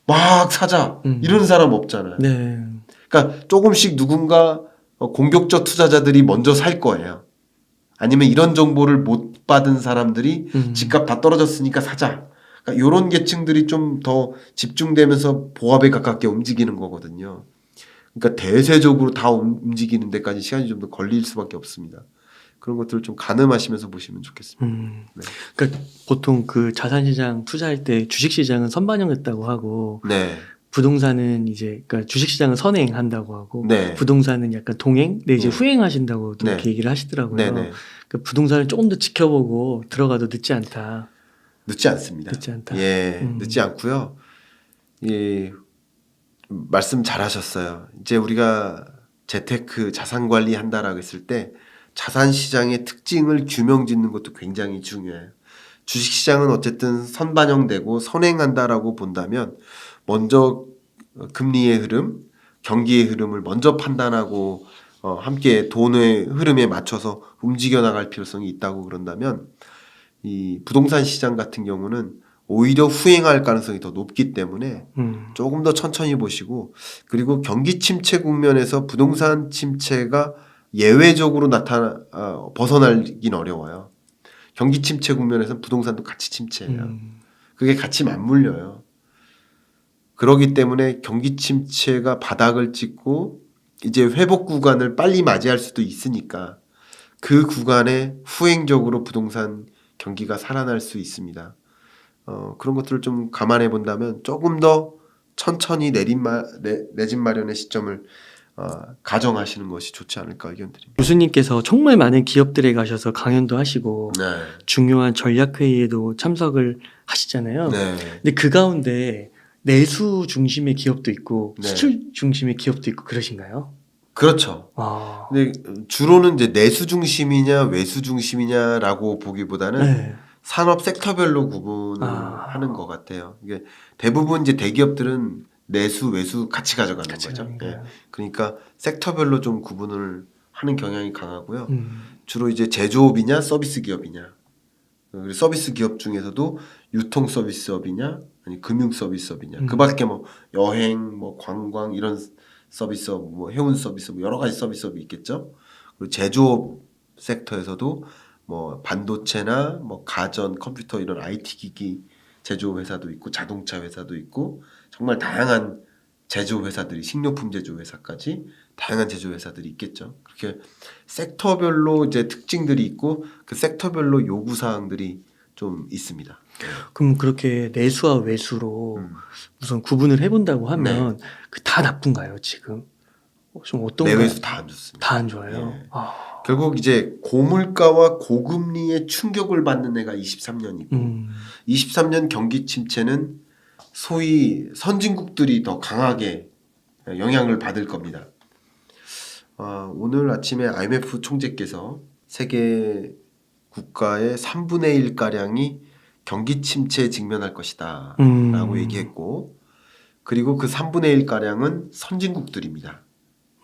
막 사자 이런 사람 없잖아요. 네. 그러니까 조금씩 누군가 공격적 투자자들이 먼저 살 거예요. 아니면 이런 정보를 못 받은 사람들이 집값 다 떨어졌으니까 사자. 그러니까 이런 계층들이 좀 더 집중되면서 보합에 가깝게 움직이는 거거든요. 그러니까 대세적으로 다 움직이는 데까지 시간이 좀 더 걸릴 수밖에 없습니다. 그런 것들을 좀 가늠하시면서 보시면 좋겠습니다. 네. 그러니까 보통 그 자산시장 투자할 때 주식시장은 선반영됐다고 하고 네. 부동산은 이제 그러니까 주식시장은 선행한다고 하고 네. 부동산은 약간 동행 내지 후행하신다고도 네. 이렇게 얘기를 하시더라고요. 네. 그러니까 부동산을 조금 더 지켜보고 들어가도 늦지 않다. 늦지 않습니다. 늦지 않다. 예, 늦지 않고요. 예, 말씀 잘하셨어요. 이제 우리가 재테크 자산 관리 한다라고 했을 때 자산 시장의 특징을 규명짓는 것도 굉장히 중요해요. 주식 시장은 어쨌든 선반영되고 선행한다라고 본다면 먼저 금리의 흐름, 경기의 흐름을 먼저 판단하고 함께 돈의 흐름에 맞춰서 움직여 나갈 필요성이 있다고 그런다면 이 부동산 시장 같은 경우는 오히려 후행할 가능성이 더 높기 때문에 조금 더 천천히 보시고 그리고 경기 침체 국면에서 부동산 침체가 예외적으로 벗어나긴 어려워요. 경기 침체 국면에서는 부동산도 같이 침체예요. 그게 같이 맞물려요. 그렇기 때문에 경기 침체가 바닥을 찍고 이제 회복 구간을 빨리 맞이할 수도 있으니까 그 구간에 후행적으로 부동산 경기가 살아날 수 있습니다. 그런 것들을 좀 감안해 본다면 조금 더 천천히 내 집 마련의 시점을 가정하시는 것이 좋지 않을까 의견드립니다. 교수님께서 정말 많은 기업들에 가셔서 강연도 하시고 네. 중요한 전략회의에도 참석을 하시잖아요. 네. 근데 그 가운데 내수 중심의 기업도 있고 네. 수출 중심의 기업도 있고 그러신가요? 그렇죠. 아, 근데 주로는 이제 내수 중심이냐 외수 중심이냐라고 보기보다는 네. 산업 섹터별로 구분을 하는 것 같아요. 이게 대부분 이제 대기업들은 내수, 외수 같이 가져가는 거죠. 예. 그러니까 섹터별로 좀 구분을 하는 경향이 강하고요. 주로 이제 제조업이냐, 서비스 기업이냐. 그리고 서비스 기업 중에서도 유통 서비스업이냐, 아니 금융 서비스업이냐. 그밖에 뭐 여행, 뭐 관광 이런 서비스업, 뭐 해운 서비스업 여러 가지 서비스업이 있겠죠. 그리고 제조업 섹터에서도 뭐 반도체나 뭐 가전, 컴퓨터 이런 IT 기기 제조 회사도 있고 자동차 회사도 있고 정말 다양한 제조 회사들이 식료품 제조 회사까지 다양한 제조 회사들이 있겠죠. 그렇게 섹터별로 이제 특징들이 있고 그 섹터별로 요구 사항들이 좀 있습니다. 그럼 그렇게 내수와 외수로 우선 구분을 해본다고 하면 그 다 나쁜가요 지금? 좀 어떤가요? 내외수 다 안 좋습니다. 다 안 좋아요. 예. 결국 이제 고물가와 고금리에 충격을 받는 해가 23년이고 23년 경기 침체는 소위 선진국들이 더 강하게 영향을 받을 겁니다. 오늘 아침에 IMF 총재께서 세계 국가의 3분의 1가량이 경기 침체에 직면할 것이다 라고 얘기했고 그리고 그 3분의 1가량은 선진국들입니다.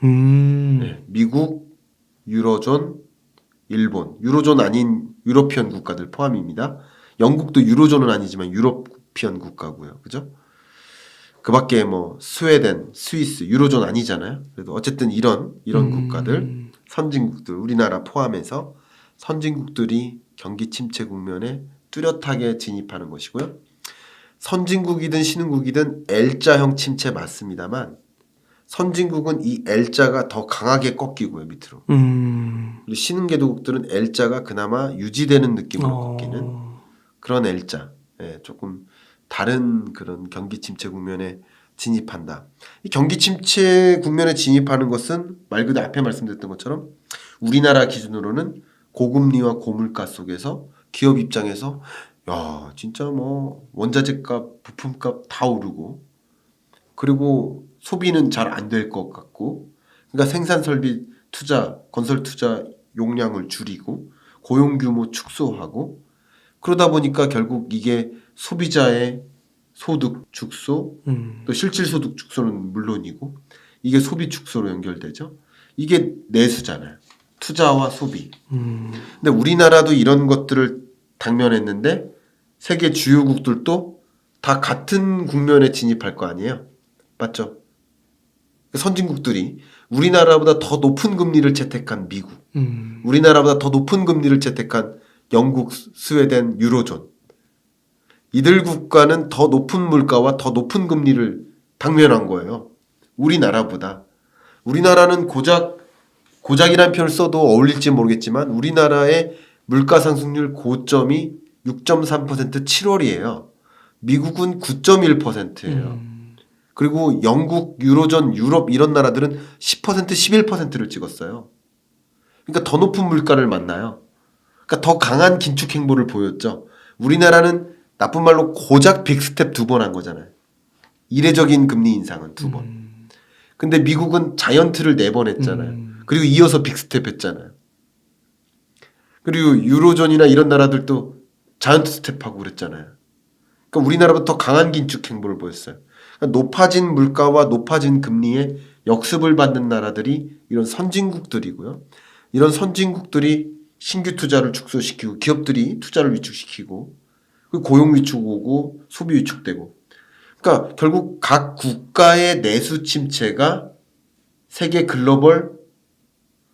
네, 미국, 유로존, 일본, 유로존 아닌 유러피언 국가들 포함입니다. 영국도 유로존은 아니지만 유러피언 국가고요. 그죠? 그 밖에 뭐 스웨덴, 스위스, 유로존 아니잖아요. 그래도 어쨌든 이런 국가들, 선진국들, 우리나라 포함해서 선진국들이 경기 침체 국면에 뚜렷하게 진입하는 것이고요. 선진국이든 신흥국이든 L자형 침체 맞습니다만 선진국은 이 L자가 더 강하게 꺾이고요. 밑으로. 그리고 신흥개도국들은 L자가 그나마 유지되는 느낌으로 꺾이는 그런 L자. 예, 조금 다른 그런 경기 침체 국면에 진입한다. 이 경기 침체 국면에 진입하는 것은 말 그대로 앞에 말씀드렸던 것처럼 우리나라 기준으로는 고금리와 고물가 속에서 기업 입장에서 야 진짜 뭐 원자재값, 부품값 다 오르고 그리고 소비는 잘 안 될 것 같고 그러니까 생산 설비 투자, 건설 투자 용량을 줄이고 고용 규모 축소하고 그러다 보니까 결국 이게 소비자의 소득 축소 또 실질 소득 축소는 물론이고 이게 소비 축소로 연결되죠. 이게 내수잖아요. 투자와 소비. 근데 우리나라도 이런 것들을 당면했는데 세계 주요국들도 다 같은 국면에 진입할 거 아니에요. 맞죠? 선진국들이 우리나라보다 더 높은 금리를 채택한 미국, 우리나라보다 더 높은 금리를 채택한 영국, 스웨덴, 유로존 이들 국가는 더 높은 물가와 더 높은 금리를 당면한 거예요. 우리나라보다. 우리나라는 고작이라는 표현을 써도 어울릴지 모르겠지만 우리나라의 물가 상승률 고점이 6.3% 7월이에요. 미국은 9.1%예요. 그리고 영국, 유로존, 유럽 이런 나라들은 10%, 11%를 찍었어요. 그러니까 더 높은 물가를 만나요. 그러니까 더 강한 긴축 행보를 보였죠. 우리나라는 나쁜 말로 고작 빅스텝 2번 한 거잖아요. 이례적인 금리 인상은 2번. 근데 미국은 자이언트를 4번 했잖아요. 그리고 이어서 빅스텝 했잖아요. 그리고 유로존이나 이런 나라들도 자이언트 스텝하고 그랬잖아요. 그러니까 우리나라보다 더 강한 긴축 행보를 보였어요. 그러니까 높아진 물가와 높아진 금리에 역습을 받는 나라들이 이런 선진국들이고요. 이런 선진국들이 신규 투자를 축소시키고 기업들이 투자를 위축시키고 고용 위축 오고 소비 위축되고 그러니까 결국 각 국가의 내수 침체가 세계 글로벌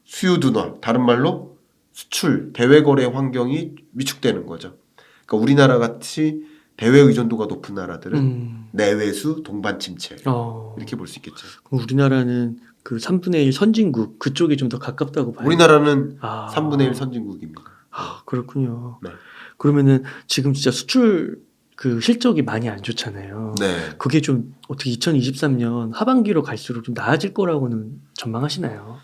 수요 둔화 다른 말로 수출 대외 거래 환경이 위축되는 거죠. 그러니까 우리나라 같이 대외 의존도가 높은 나라들은 내외수 동반 침체 이렇게 볼 수 있겠죠. 그럼 우리나라는 그 3분의 1 선진국 그쪽이 좀 더 가깝다고 봐요. 우리나라는 3분의 1 선진국입니다. 그렇군요. 네. 그러면은 지금 진짜 수출 그 실적이 많이 안 좋잖아요. 네. 그게 좀 어떻게 2023년 하반기로 갈수록 좀 나아질 거라고는 전망하시나요?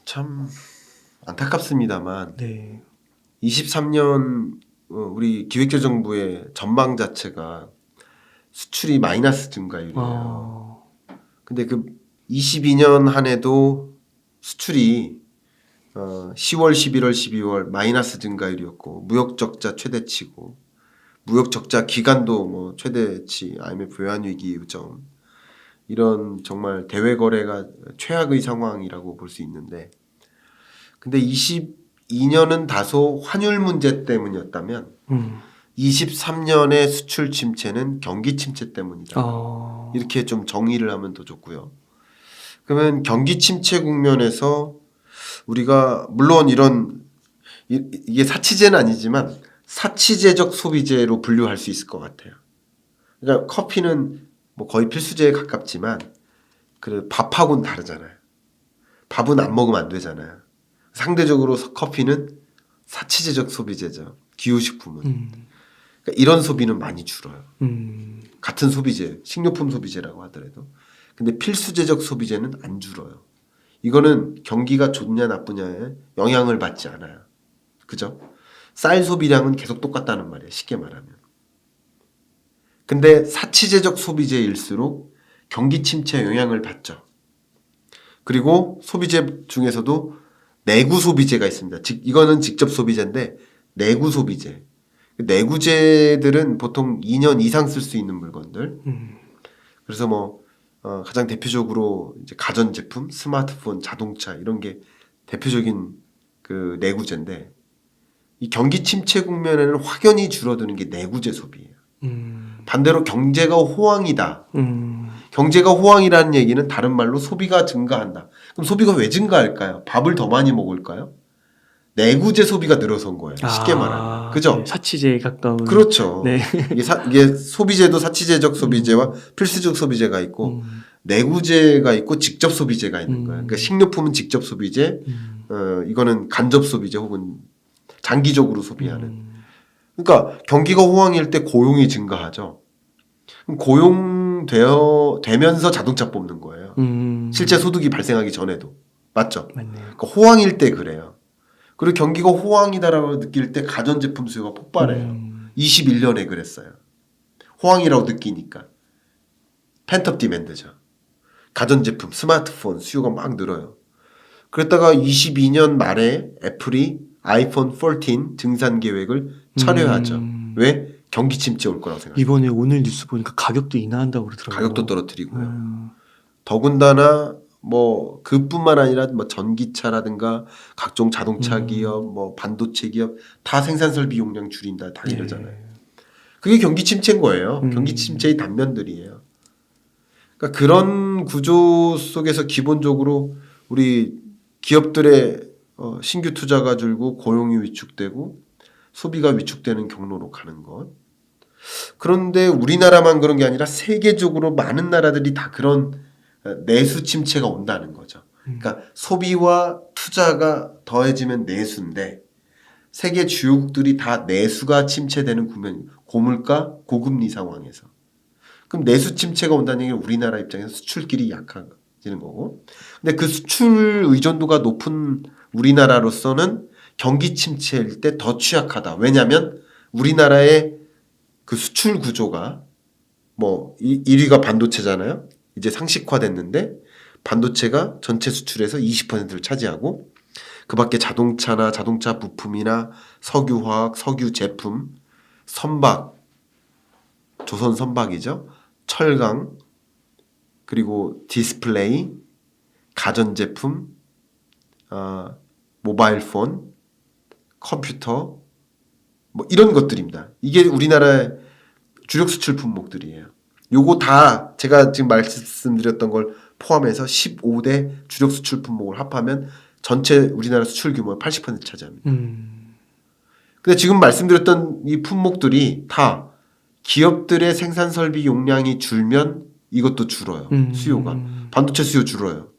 참 안타깝습니다만 네. 23년 우리 기획재정부의 전망 자체가 수출이 마이너스 증가율이에요. 근데 그 22년 한 해도 수출이 10월, 11월, 12월 마이너스 증가율이었고 무역 적자 최대치고 무역 적자 기간도 뭐 최대치 IMF 외환위기 요점 이런 정말 대외 거래가 최악의 상황이라고 볼 수 있는데 근데 22년은 다소 환율 문제 때문이었다면 23년의 수출 침체는 경기 침체 때문이다. 이렇게 좀 정의를 하면 더 좋고요. 그러면 경기 침체 국면에서 우리가 물론 이게 사치제는 아니지만 사치제적 소비재로 분류할 수 있을 것 같아요. 그러니까 커피는 뭐 거의 필수제에 가깝지만 그 밥하고는 다르잖아요. 밥은 안 먹으면 안 되잖아요. 상대적으로 커피는 사치제적 소비재죠. 기후식품은. 그러니까 이런 소비는 많이 줄어요. 같은 소비재, 식료품 소비재라고 하더라도. 근데 필수제적 소비재는 안 줄어요. 이거는 경기가 좋냐 나쁘냐에 영향을 받지 않아요. 그죠? 쌀 소비량은 계속 똑같다는 말이에요. 쉽게 말하면. 근데 사치제적 소비재일수록 경기 침체에 영향을 받죠. 그리고 소비재 중에서도 내구 소비재가 있습니다. 이거는 직접 소비재인데 내구 소비재. 내구재들은 보통 2년 이상 쓸 수 있는 물건들. 그래서 뭐 가장 대표적으로 이제 가전제품, 스마트폰, 자동차 이런 게 대표적인 그 내구재인데 이 경기 침체 국면에는 확연히 줄어드는 게 내구재 소비예요. 반대로 경제가 호황이다. 경제가 호황이라는 얘기는 다른 말로 소비가 증가한다. 그럼 소비가 왜 증가할까요? 밥을 더 많이 먹을까요? 내구재 소비가 늘어선 거예요. 쉽게 말하면. 그죠? 네, 사치제에 가까운. 그렇죠. 네. 이게 소비재도 사치제적 소비재와 필수적 소비재가 있고 내구재가 있고 직접 소비재가 있는 거예요. 그러니까 식료품은 직접 소비재, 이거는 간접 소비재 혹은 장기적으로 소비하는. 그러니까 경기가 호황일 때 고용이 증가하죠. 그럼 되면서 자동차 뽑는 거예요. 실제 소득이 발생하기 전에도. 맞죠? 맞네요. 그러니까 호황일 때 그래요. 그리고 경기가 호황이다라고 느낄 때 가전제품 수요가 폭발해요. 21년에 그랬어요. 호황이라고 느끼니까. 펜트업 디맨드죠. 가전제품, 스마트폰 수요가 막 늘어요. 그랬다가 22년 말에 애플이 아이폰 14 증산 계획을 철회하죠. 왜? 경기 침체 올 거라고 생각해요. 이번에 오늘 뉴스 보니까 가격도 인하한다고 그러더라고요. 가격도 떨어뜨리고요. 더군다나 뭐 그뿐만 아니라 뭐 전기차라든가 각종 자동차 기업, 뭐 반도체 기업 다 생산 설비 용량 줄인다 다 이러잖아요. 그게 경기 침체인 거예요. 경기 침체의 단면들이에요. 그러니까 그런 구조 속에서 기본적으로 우리 기업들의 신규 투자가 줄고 고용이 위축되고 소비가 위축되는 경로로 가는 것. 그런데 우리나라만 그런 게 아니라 세계적으로 많은 나라들이 다 그런 내수 침체가 온다는 거죠. 그러니까 소비와 투자가 더해지면 내수인데 세계 주요국들이 다 내수가 침체되는 국면, 고물가, 고금리 상황에서. 그럼 내수 침체가 온다는 얘기는 우리나라 입장에서 수출길이 약해지는 거고. 근데 그 수출 의존도가 높은 우리나라로서는 경기 침체일 때 더 취약하다. 왜냐하면 우리나라의 그 수출 구조가 뭐 1위가 반도체잖아요. 이제 상식화됐는데 반도체가 전체 수출에서 20%를 차지하고 그 밖에 자동차나 자동차 부품이나 석유화학, 석유 제품, 선박, 조선 선박이죠. 철강, 그리고 디스플레이, 가전제품, 모바일폰, 컴퓨터 뭐 이런 것들입니다. 이게 우리나라의 주력 수출 품목들이에요. 요거 다 제가 지금 말씀드렸던 걸 포함해서 15대 주력 수출 품목을 합하면 전체 우리나라 수출 규모의 80% 차지합니다. 근데 지금 말씀드렸던 이 품목들이 다 기업들의 생산 설비 용량이 줄면 이것도 줄어요. 수요가. 반도체 수요 줄어요.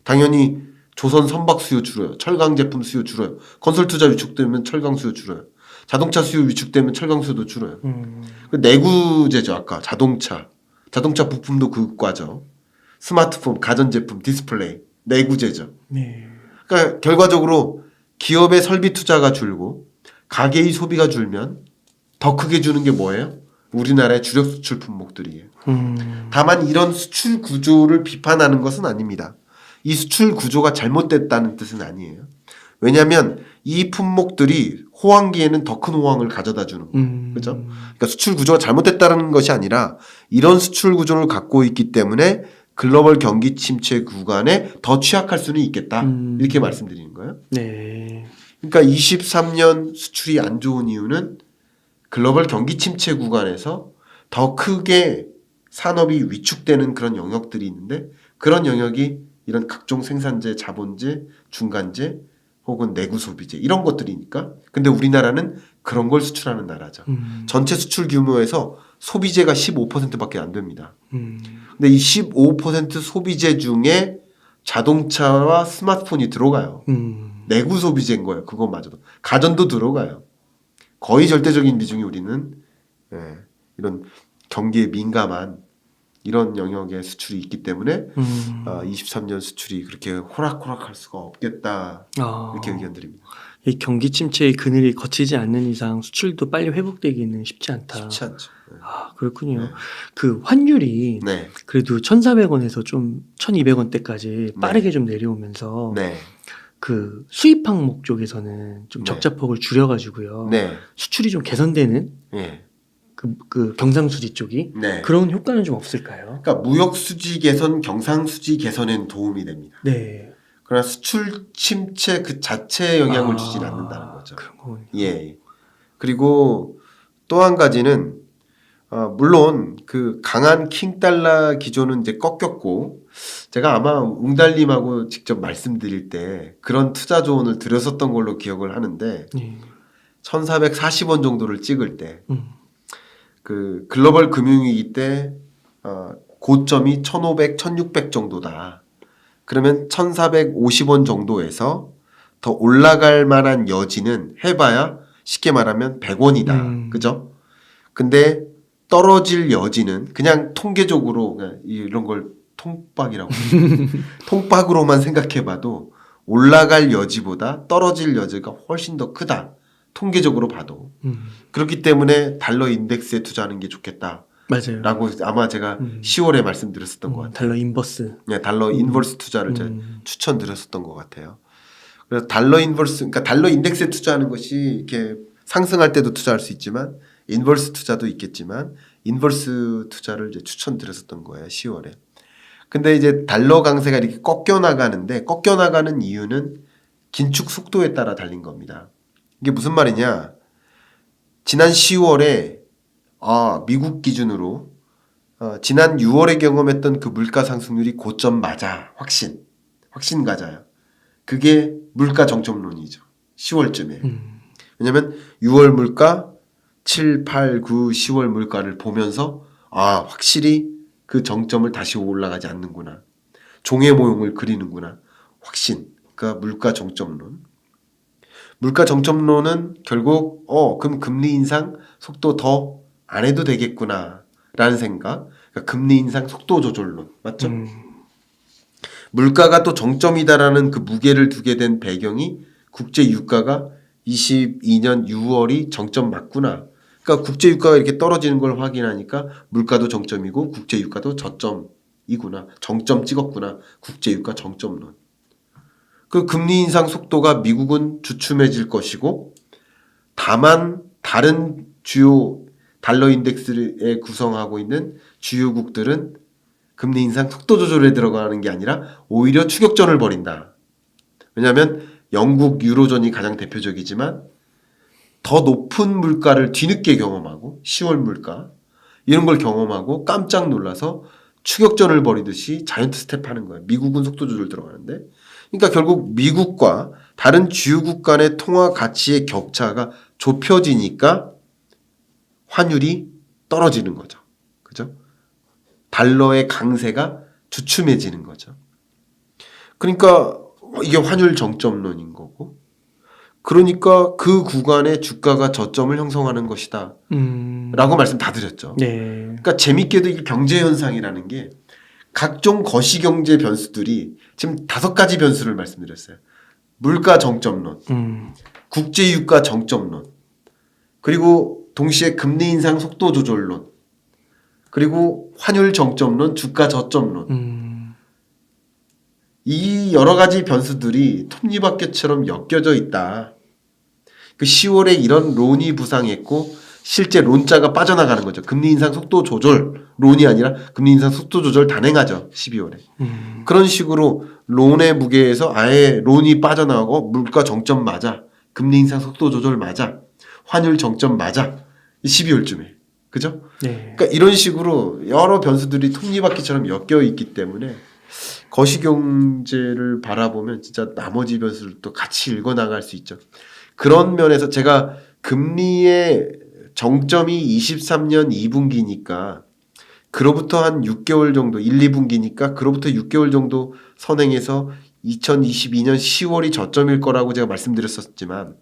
당연히 조선 선박 수요 줄어요. 철강 제품 수요 줄어요. 건설 투자 위축되면 철강 수요 줄어요. 자동차 수요 위축되면 철강 수요도 줄어요. 내구재죠. 아까 자동차 부품도 그 과죠. 스마트폰, 가전제품, 디스플레이, 내구재죠. 네. 그러니까 결과적으로 기업의 설비 투자가 줄고 가계의 소비가 줄면 더 크게 주는 게 뭐예요? 우리나라의 주력 수출 품목들이에요. 다만 이런 수출 구조를 비판하는 것은 아닙니다. 이 수출 구조가 잘못됐다는 뜻은 아니에요. 왜냐하면 이 품목들이 호황기에는 더 큰 호황을 가져다 주는 거예요. 그죠? 그러니까 수출 구조가 잘못됐다는 것이 아니라 이런 수출 구조를 갖고 있기 때문에 글로벌 경기 침체 구간에 더 취약할 수는 있겠다. 이렇게 말씀드리는 거예요. 네. 그러니까 23년 수출이 안 좋은 이유는 글로벌 경기 침체 구간에서 더 크게 산업이 위축되는 그런 영역들이 있는데 그런 영역이 이런 각종 생산재, 자본재, 중간재 혹은 내구 소비재 이런 것들이니까. 근데 우리나라는 그런 걸 수출하는 나라죠. 전체 수출 규모에서 소비재가 15%밖에 안 됩니다. 근데 이 15% 소비재 중에 자동차와 스마트폰이 들어가요. 내구 소비재인 거예요. 그것마저도. 가전도 들어가요. 거의 절대적인 비중이 우리는 이런 경기에 민감한 이런 영역의 수출이 있기 때문에 23년 수출이 그렇게 호락호락할 수가 없겠다. 이렇게 의견 드립니다. 이 경기 침체의 그늘이 거치지 않는 이상 수출도 빨리 회복되기는 쉽지 않다. 쉽지 않죠. 그렇군요. 네. 그 환율이 네. 그래도 1,400원에서 좀 1,200원대까지 빠르게 좀 내려오면서 네. 그 수입 항목 쪽에서는 좀 네. 적자폭을 줄여가지고요. 네. 수출이 좀 개선되는 네. 그 경상수지 쪽이 네. 그런 효과는 좀 없을까요? 그러니까 무역 수지 개선, 경상 수지 개선에는 도움이 됩니다. 네. 그러나 수출 침체 그 자체에 영향을 주진 않는다는 거죠. 그런 거군요. 예. 그리고 또 한 가지는 물론 그 강한 킹달러 기조는 이제 꺾였고 제가 아마 웅달님하고 직접 말씀드릴 때 그런 투자 조언을 드렸었던 걸로 기억을 하는데 네. 1,440원 정도를 찍을 때 그 글로벌 금융위기 때 고점이 1,500, 1,600 정도다. 그러면 1,450원 정도에서 더 올라갈 만한 여지는 해봐야 쉽게 말하면 100원이다. 그죠? 근데 떨어질 여지는 그냥 통계적으로 그냥 이런 걸 통박이라고 통박으로만 생각해봐도 올라갈 여지보다 떨어질 여지가 훨씬 더 크다. 통계적으로 봐도. 그렇기 때문에 달러 인덱스에 투자하는 게 좋겠다. 맞아요. 라고 아마 제가 10월에 말씀드렸었던 것 같아요. 달러 인버스. 네, 달러 인버스 투자를 제가 추천드렸었던 것 같아요. 그래서 달러 인버스, 그러니까 달러 인덱스에 투자하는 것이 이렇게 상승할 때도 투자할 수 있지만 인버스 투자도 있겠지만 인버스 투자를 이제 추천드렸었던 거예요. 10월에. 근데 이제 달러 강세가 이렇게 꺾여 나가는 이유는 긴축 속도에 따라 달린 겁니다. 이게 무슨 말이냐? 지난 10월에 미국 기준으로 지난 6월에 경험했던 그 물가 상승률이 고점 맞아. 확신 가자요. 그게 물가 정점론이죠. 10월쯤에. 왜냐면 6월 물가 7, 8, 9, 10월 물가를 보면서 확실히 그 정점을 다시 올라가지 않는구나. 종의 모형을 그리는구나. 확신. 그러니까 물가 정점론. 물가 정점론은 결국 그럼 금리 인상 속도 더 안 해도 되겠구나 라는 생각. 그러니까 금리 인상 속도 조절론. 맞죠? 물가가 또 정점이다라는 그 무게를 두게 된 배경이 국제 유가가 22년 6월이 정점 맞구나. 그러니까 국제 유가가 이렇게 떨어지는 걸 확인하니까 물가도 정점이고 국제 유가도 저점이구나. 정점 찍었구나. 국제 유가 정점론. 그 금리 인상 속도가 미국은 주춤해질 것이고 다만 다른 주요 달러 인덱스에 구성하고 있는 주요국들은 금리 인상 속도 조절에 들어가는 게 아니라 오히려 추격전을 벌인다. 왜냐하면 영국 유로존이 가장 대표적이지만 더 높은 물가를 뒤늦게 경험하고 10월 물가 이런 걸 경험하고 깜짝 놀라서 추격전을 벌이듯이 자이언트 스텝하는 거예요. 미국은 속도 조절 들어가는데 그러니까 결국 미국과 다른 주요국 간의 통화 가치의 격차가 좁혀지니까 환율이 떨어지는 거죠. 그죠? 달러의 강세가 주춤해지는 거죠. 그러니까 이게 환율 정점론인 거고 그러니까 그 구간에 주가가 저점을 형성하는 것이다 라고 말씀 다 드렸죠. 네. 그러니까 재밌게도 이게 경제현상이라는 게 각종 거시경제 변수들이 지금 5가지 변수를 말씀드렸어요. 물가 정점론, 국제유가 정점론, 그리고 동시에 금리 인상 속도 조절론, 그리고 환율 정점론, 주가 저점론. 이 여러 가지 변수들이 톱니바퀴처럼 엮여져 있다. 그 10월에 이런 론이 부상했고 실제 론자가 빠져나가는 거죠. 금리 인상 속도 조절 론이 아니라 금리 인상 속도 조절 단행하죠. 12월에. 그런 식으로 론의 무게에서 아예 론이 빠져나가고 물가 정점 맞아. 금리 인상 속도 조절 맞아. 환율 정점 맞아. 12월쯤에. 그죠? 네. 그러니까 이런 식으로 여러 변수들이 톱니바퀴처럼 엮여 있기 때문에 거시경제를 바라보면 진짜 나머지 변수들도 같이 읽어 나갈 수 있죠. 그런 면에서 제가 금리의 정점이 23년 2분기니까 그로부터 한 6개월 정도 1, 2분기니까 그로부터 6개월 정도 선행해서 2022년 10월이 저점일 거라고 제가 말씀드렸었지만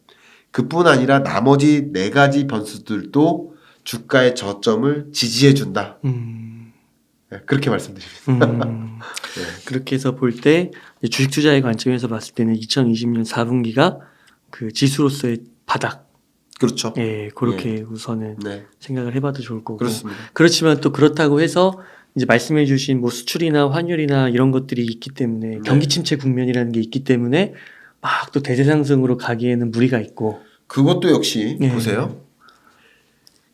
그뿐 아니라 나머지 4가지 변수들도 주가의 저점을 지지해 준다. 네, 그렇게 말씀드립니다. 네. 그렇게 해서 볼 때 주식 투자의 관점에서 봤을 때는 2020년 4분기가 그 지수로서의 바닥. 그렇죠. 예, 그렇게 우선은 네. 생각을 해봐도 좋을 거고. 그렇습니다. 그렇지만 또 그렇다고 해서 이제 말씀해주신 뭐 수출이나 환율이나 이런 것들이 있기 때문에 경기 침체 국면이라는 게 있기 때문에 막 또 대세 상승으로 가기에는 무리가 있고. 그것도 역시 예. 보세요.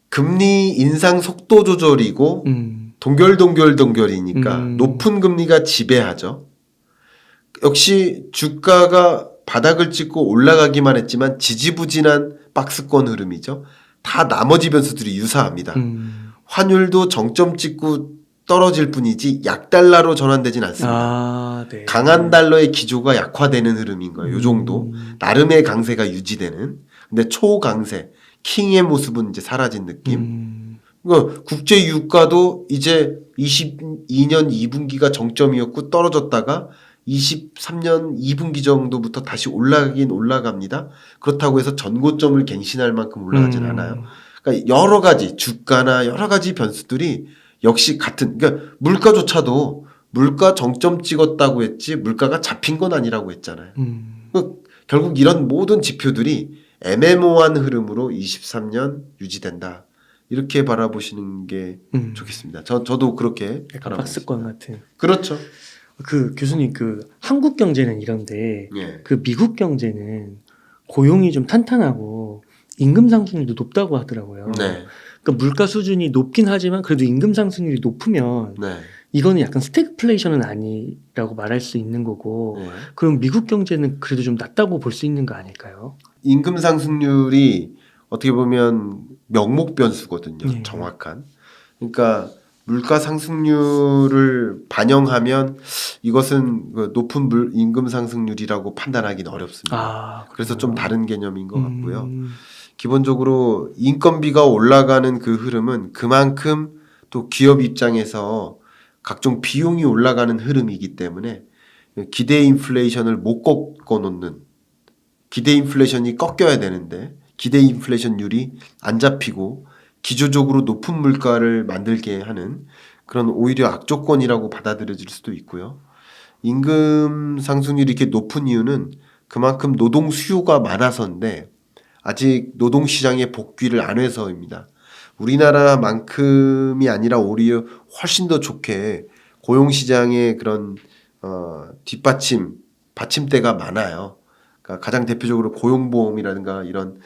금리 인상 속도 조절이고 동결이니까 높은 금리가 지배하죠. 역시 주가가 바닥을 찍고 올라가기만 했지만 지지부진한 박스권 흐름이죠. 다 나머지 변수들이 유사합니다. 환율도 정점 찍고 떨어질 뿐이지 약달러로 전환되진 않습니다. 아, 네. 강한 달러의 기조가 약화되는 흐름인 거예요. 이 정도. 나름의 강세가 유지되는. 근데 초강세, 킹의 모습은 이제 사라진 느낌. 그러니까 국제 유가도 이제 22년 2분기가 정점이었고 떨어졌다가 23년 2분기 정도부터 다시 올라가긴 올라갑니다. 그렇다고 해서 전고점을 갱신할 만큼 올라가진 않아요. 그러니까 여러 가지 주가나 여러 가지 변수들이 역시 같은, 그러니까 물가조차도 물가 정점 찍었다고 했지 물가가 잡힌 건 아니라고 했잖아요. 그러니까 결국 이런 모든 지표들이 애매모호한 흐름으로 23년 유지된다. 이렇게 바라보시는 게 좋겠습니다. 저도 그렇게 약간 바라보고 박스권 있습니다. 같은. 그렇죠. 그 교수님 그 한국 경제는 이런데 예. 그 미국 경제는 고용이 좀 탄탄하고 임금 상승률도 높다고 하더라고요. 네. 그러니까 물가 수준이 높긴 하지만 그래도 임금 상승률이 높으면 네. 이거는 약간 스태그플레이션은 아니라고 말할 수 있는 거고 네. 그럼 미국 경제는 그래도 좀 낮다고 볼 수 있는 거 아닐까요? 임금 상승률이 어떻게 보면 명목 변수거든요. 네. 정확한. 그러니까 물가 상승률을 반영하면 이것은 그 높은 임금 상승률이라고 판단하기는 어렵습니다. 아, 그래서 좀 다른 개념인 것 같고요. 음. 기본적으로 인건비가 올라가는 그 흐름은 그만큼 또 기업 입장에서 각종 비용이 올라가는 흐름이기 때문에 기대 인플레이션을 못 꺾어놓는, 기대 인플레이션이 꺾여야 되는데 기대 인플레이션율이 안 잡히고 기조적으로 높은 물가를 만들게 하는 그런 오히려 악조건이라고 받아들여질 수도 있고요. 임금 상승률이 이렇게 높은 이유는 그만큼 노동 수요가 많아서인데 아직 노동시장의 복귀를 안 해서입니다. 우리나라만큼이 아니라 오히려 훨씬 더 좋게 고용시장의 그런 받침대가 많아요. 그러니까 가장 대표적으로 고용보험이라든가 이런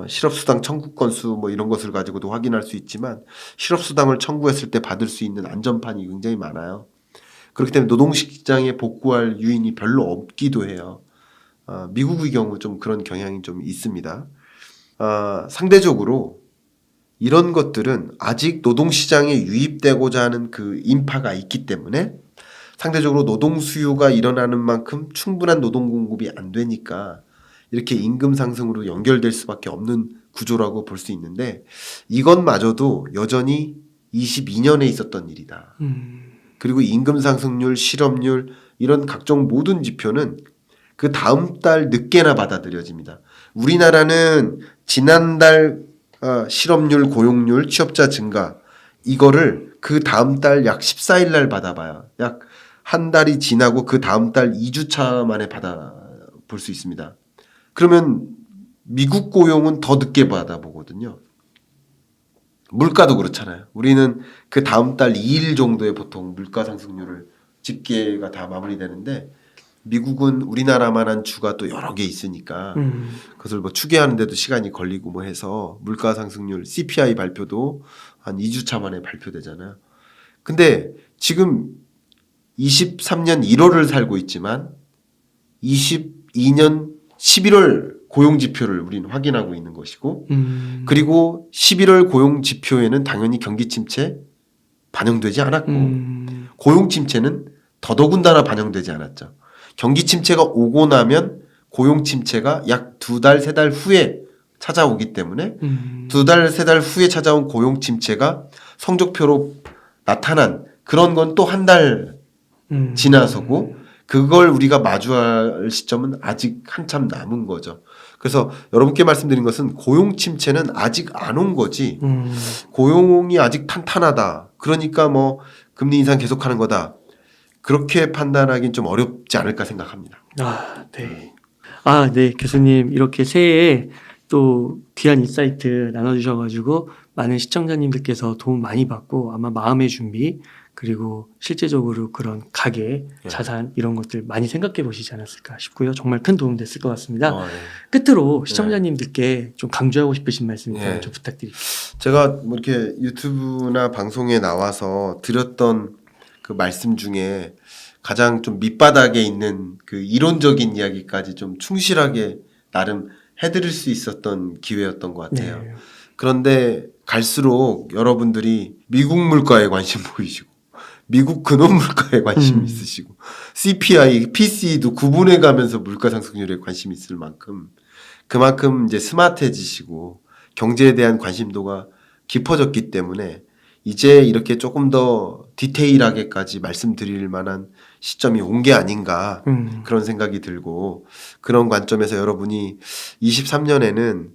실업수당 청구 건수 뭐 이런 것을 가지고도 확인할 수 있지만 실업수당을 청구했을 때 받을 수 있는 안전판이 굉장히 많아요. 그렇기 때문에 노동시장에 복구할 유인이 별로 없기도 해요. 미국의 경우 좀 그런 경향이 좀 있습니다. 상대적으로 이런 것들은 아직 노동시장에 유입되고자 하는 그 인파가 있기 때문에 상대적으로 노동 수요가 일어나는 만큼 충분한 노동 공급이 안 되니까 이렇게 임금 상승으로 연결될 수밖에 없는 구조라고 볼 수 있는데 이것마저도 여전히 22년에 있었던 일이다. 그리고 임금 상승률, 실업률 이런 각종 모든 지표는 그 다음 달 늦게나 받아들여집니다. 우리나라는 지난달 실업률, 고용률, 취업자 증가 이거를 그 다음 달 약 14일 날 받아봐요. 약 한 달이 지나고 그 다음 달 2주차 만에 받아볼 수 있습니다. 그러면 미국 고용은 더 늦게 받아보거든요. 물가도 그렇잖아요. 우리는 그 다음 달 2일 정도에 보통 물가 상승률을 집계가 다 마무리되는데 미국은 우리나라만한 주가 또 여러 개 있으니까 그것을 뭐 추계하는데도 시간이 걸리고 뭐 해서 물가 상승률 CPI 발표도 한 2주차 만에 발표되잖아요. 근데 지금 23년 1월을 살고 있지만 22년 11월 고용 지표를 우리는 확인하고 있는 것이고 그리고 11월 고용 지표에는 당연히 경기 침체 반영되지 않았고 고용 침체는 더더군다나 반영되지 않았죠. 경기 침체가 오고 나면 고용 침체가 약 2달, 3달 후에 찾아오기 때문에 2달, 3달 후에 찾아온 고용 침체가 성적표로 나타난 그런 건 또 한 달 지나서고 그걸 우리가 마주할 시점은 아직 한참 남은 거죠. 그래서 여러분께 말씀드린 것은 고용 침체는 아직 안 온 거지 고용이 아직 탄탄하다. 그러니까 뭐 금리 인상 계속하는 거다. 그렇게 판단하기는 좀 어렵지 않을까 생각합니다. 아, 네. 아, 네. 교수님 이렇게 새해에 또 귀한 인사이트 나눠주셔가지고 많은 시청자님들께서 도움 많이 받고 아마 마음의 준비 그리고 실제적으로 그런 가계, 자산 이런 것들 많이 생각해 보시지 않았을까 싶고요. 정말 큰 도움 됐을 것 같습니다. 네. 끝으로 시청자님들께 좀 강조하고 싶으신 말씀 있다면 좀 부탁드릴게요. 제가 뭐 이렇게 유튜브나 방송에 나와서 드렸던 그 말씀 중에 가장 좀 밑바닥에 있는 그 이론적인 이야기까지 좀 충실하게 나름 해드릴 수 있었던 기회였던 것 같아요. 네. 그런데 갈수록 여러분들이 미국 물가에 관심 보이시고 미국 근원 물가에 관심 있으시고 CPI, PC도 구분해 가면서 물가 상승률에 관심 있을 만큼 그만큼 이제 스마트해지시고 경제에 대한 관심도가 깊어졌기 때문에 이제 이렇게 조금 더 디테일하게까지 말씀드릴 만한 시점이 온 게 아닌가 그런 생각이 들고 그런 관점에서 여러분이 23년에는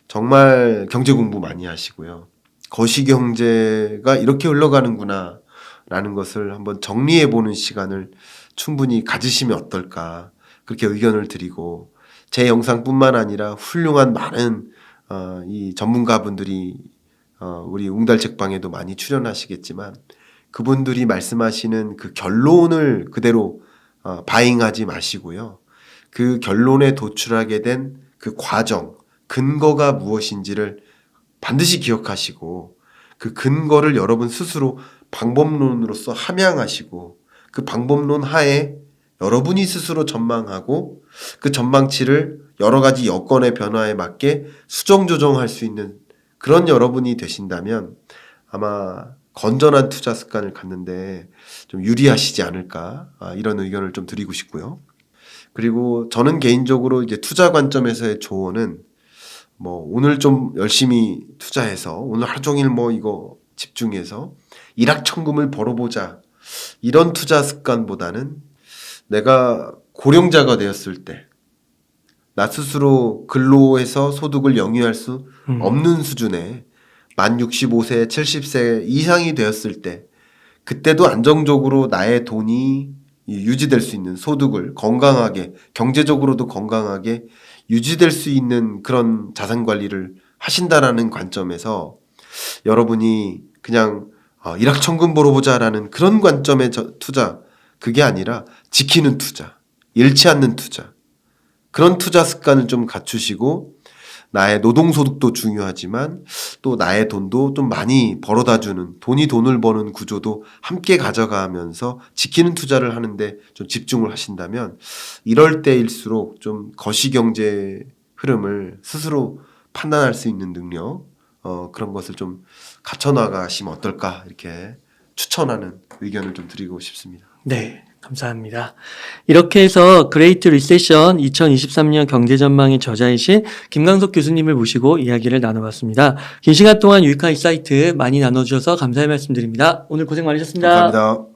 정말 경제 공부 많이 하시고요. 거시경제가 이렇게 흘러가는구나 라는 것을 한번 정리해 보는 시간을 충분히 가지시면 어떨까 그렇게 의견을 드리고 제 영상뿐만 아니라 훌륭한 많은 이 전문가분들이 우리 웅달 책방에도 많이 출연하시겠지만 그분들이 말씀하시는 그 결론을 그대로 바잉하지 마시고요. 그 결론에 도출하게 된 그 과정, 근거가 무엇인지를 반드시 기억하시고 그 근거를 여러분 스스로 방법론으로서 함양하시고 그 방법론 하에 여러분이 스스로 전망하고 그 전망치를 여러 가지 여건의 변화에 맞게 수정 조정할 수 있는 그런 여러분이 되신다면 아마 건전한 투자 습관을 갖는데 좀 유리하시지 않을까 이런 의견을 좀 드리고 싶고요. 그리고 저는 개인적으로 이제 투자 관점에서의 조언은 뭐 오늘 좀 열심히 투자해서 오늘 하루 종일 뭐 이거 집중해서 일확천금을 벌어보자 이런 투자 습관보다는 내가 고령자가 되었을 때 나 스스로 근로해서 소득을 영위할 수 없는 수준에 만 65세, 70세 이상이 되었을 때 그때도 안정적으로 나의 돈이 유지될 수 있는 소득을 건강하게 경제적으로도 건강하게 유지될 수 있는 그런 자산 관리를 하신다라는 관점에서 여러분이 그냥 일확천금 벌어보자라는 그런 관점의 투자 그게 아니라 지키는 투자, 잃지 않는 투자 그런 투자 습관을 좀 갖추시고 나의 노동소득도 중요하지만 또 나의 돈도 좀 많이 벌어다주는 돈이 돈을 버는 구조도 함께 가져가면서 지키는 투자를 하는데 좀 집중을 하신다면 이럴 때일수록 좀 거시경제 흐름을 스스로 판단할 수 있는 능력 그런 것을 좀 갖춰나가시면 어떨까 이렇게 추천하는 의견을 좀 드리고 싶습니다. 네. 감사합니다. 이렇게 해서 그레이트 리세션 2023년 경제전망의 저자이신 김강석 교수님을 모시고 이야기를 나눠봤습니다. 긴 시간 동안 유익한 인사이트 많이 나눠주셔서 감사의 말씀드립니다. 오늘 고생 많으셨습니다. 감사합니다.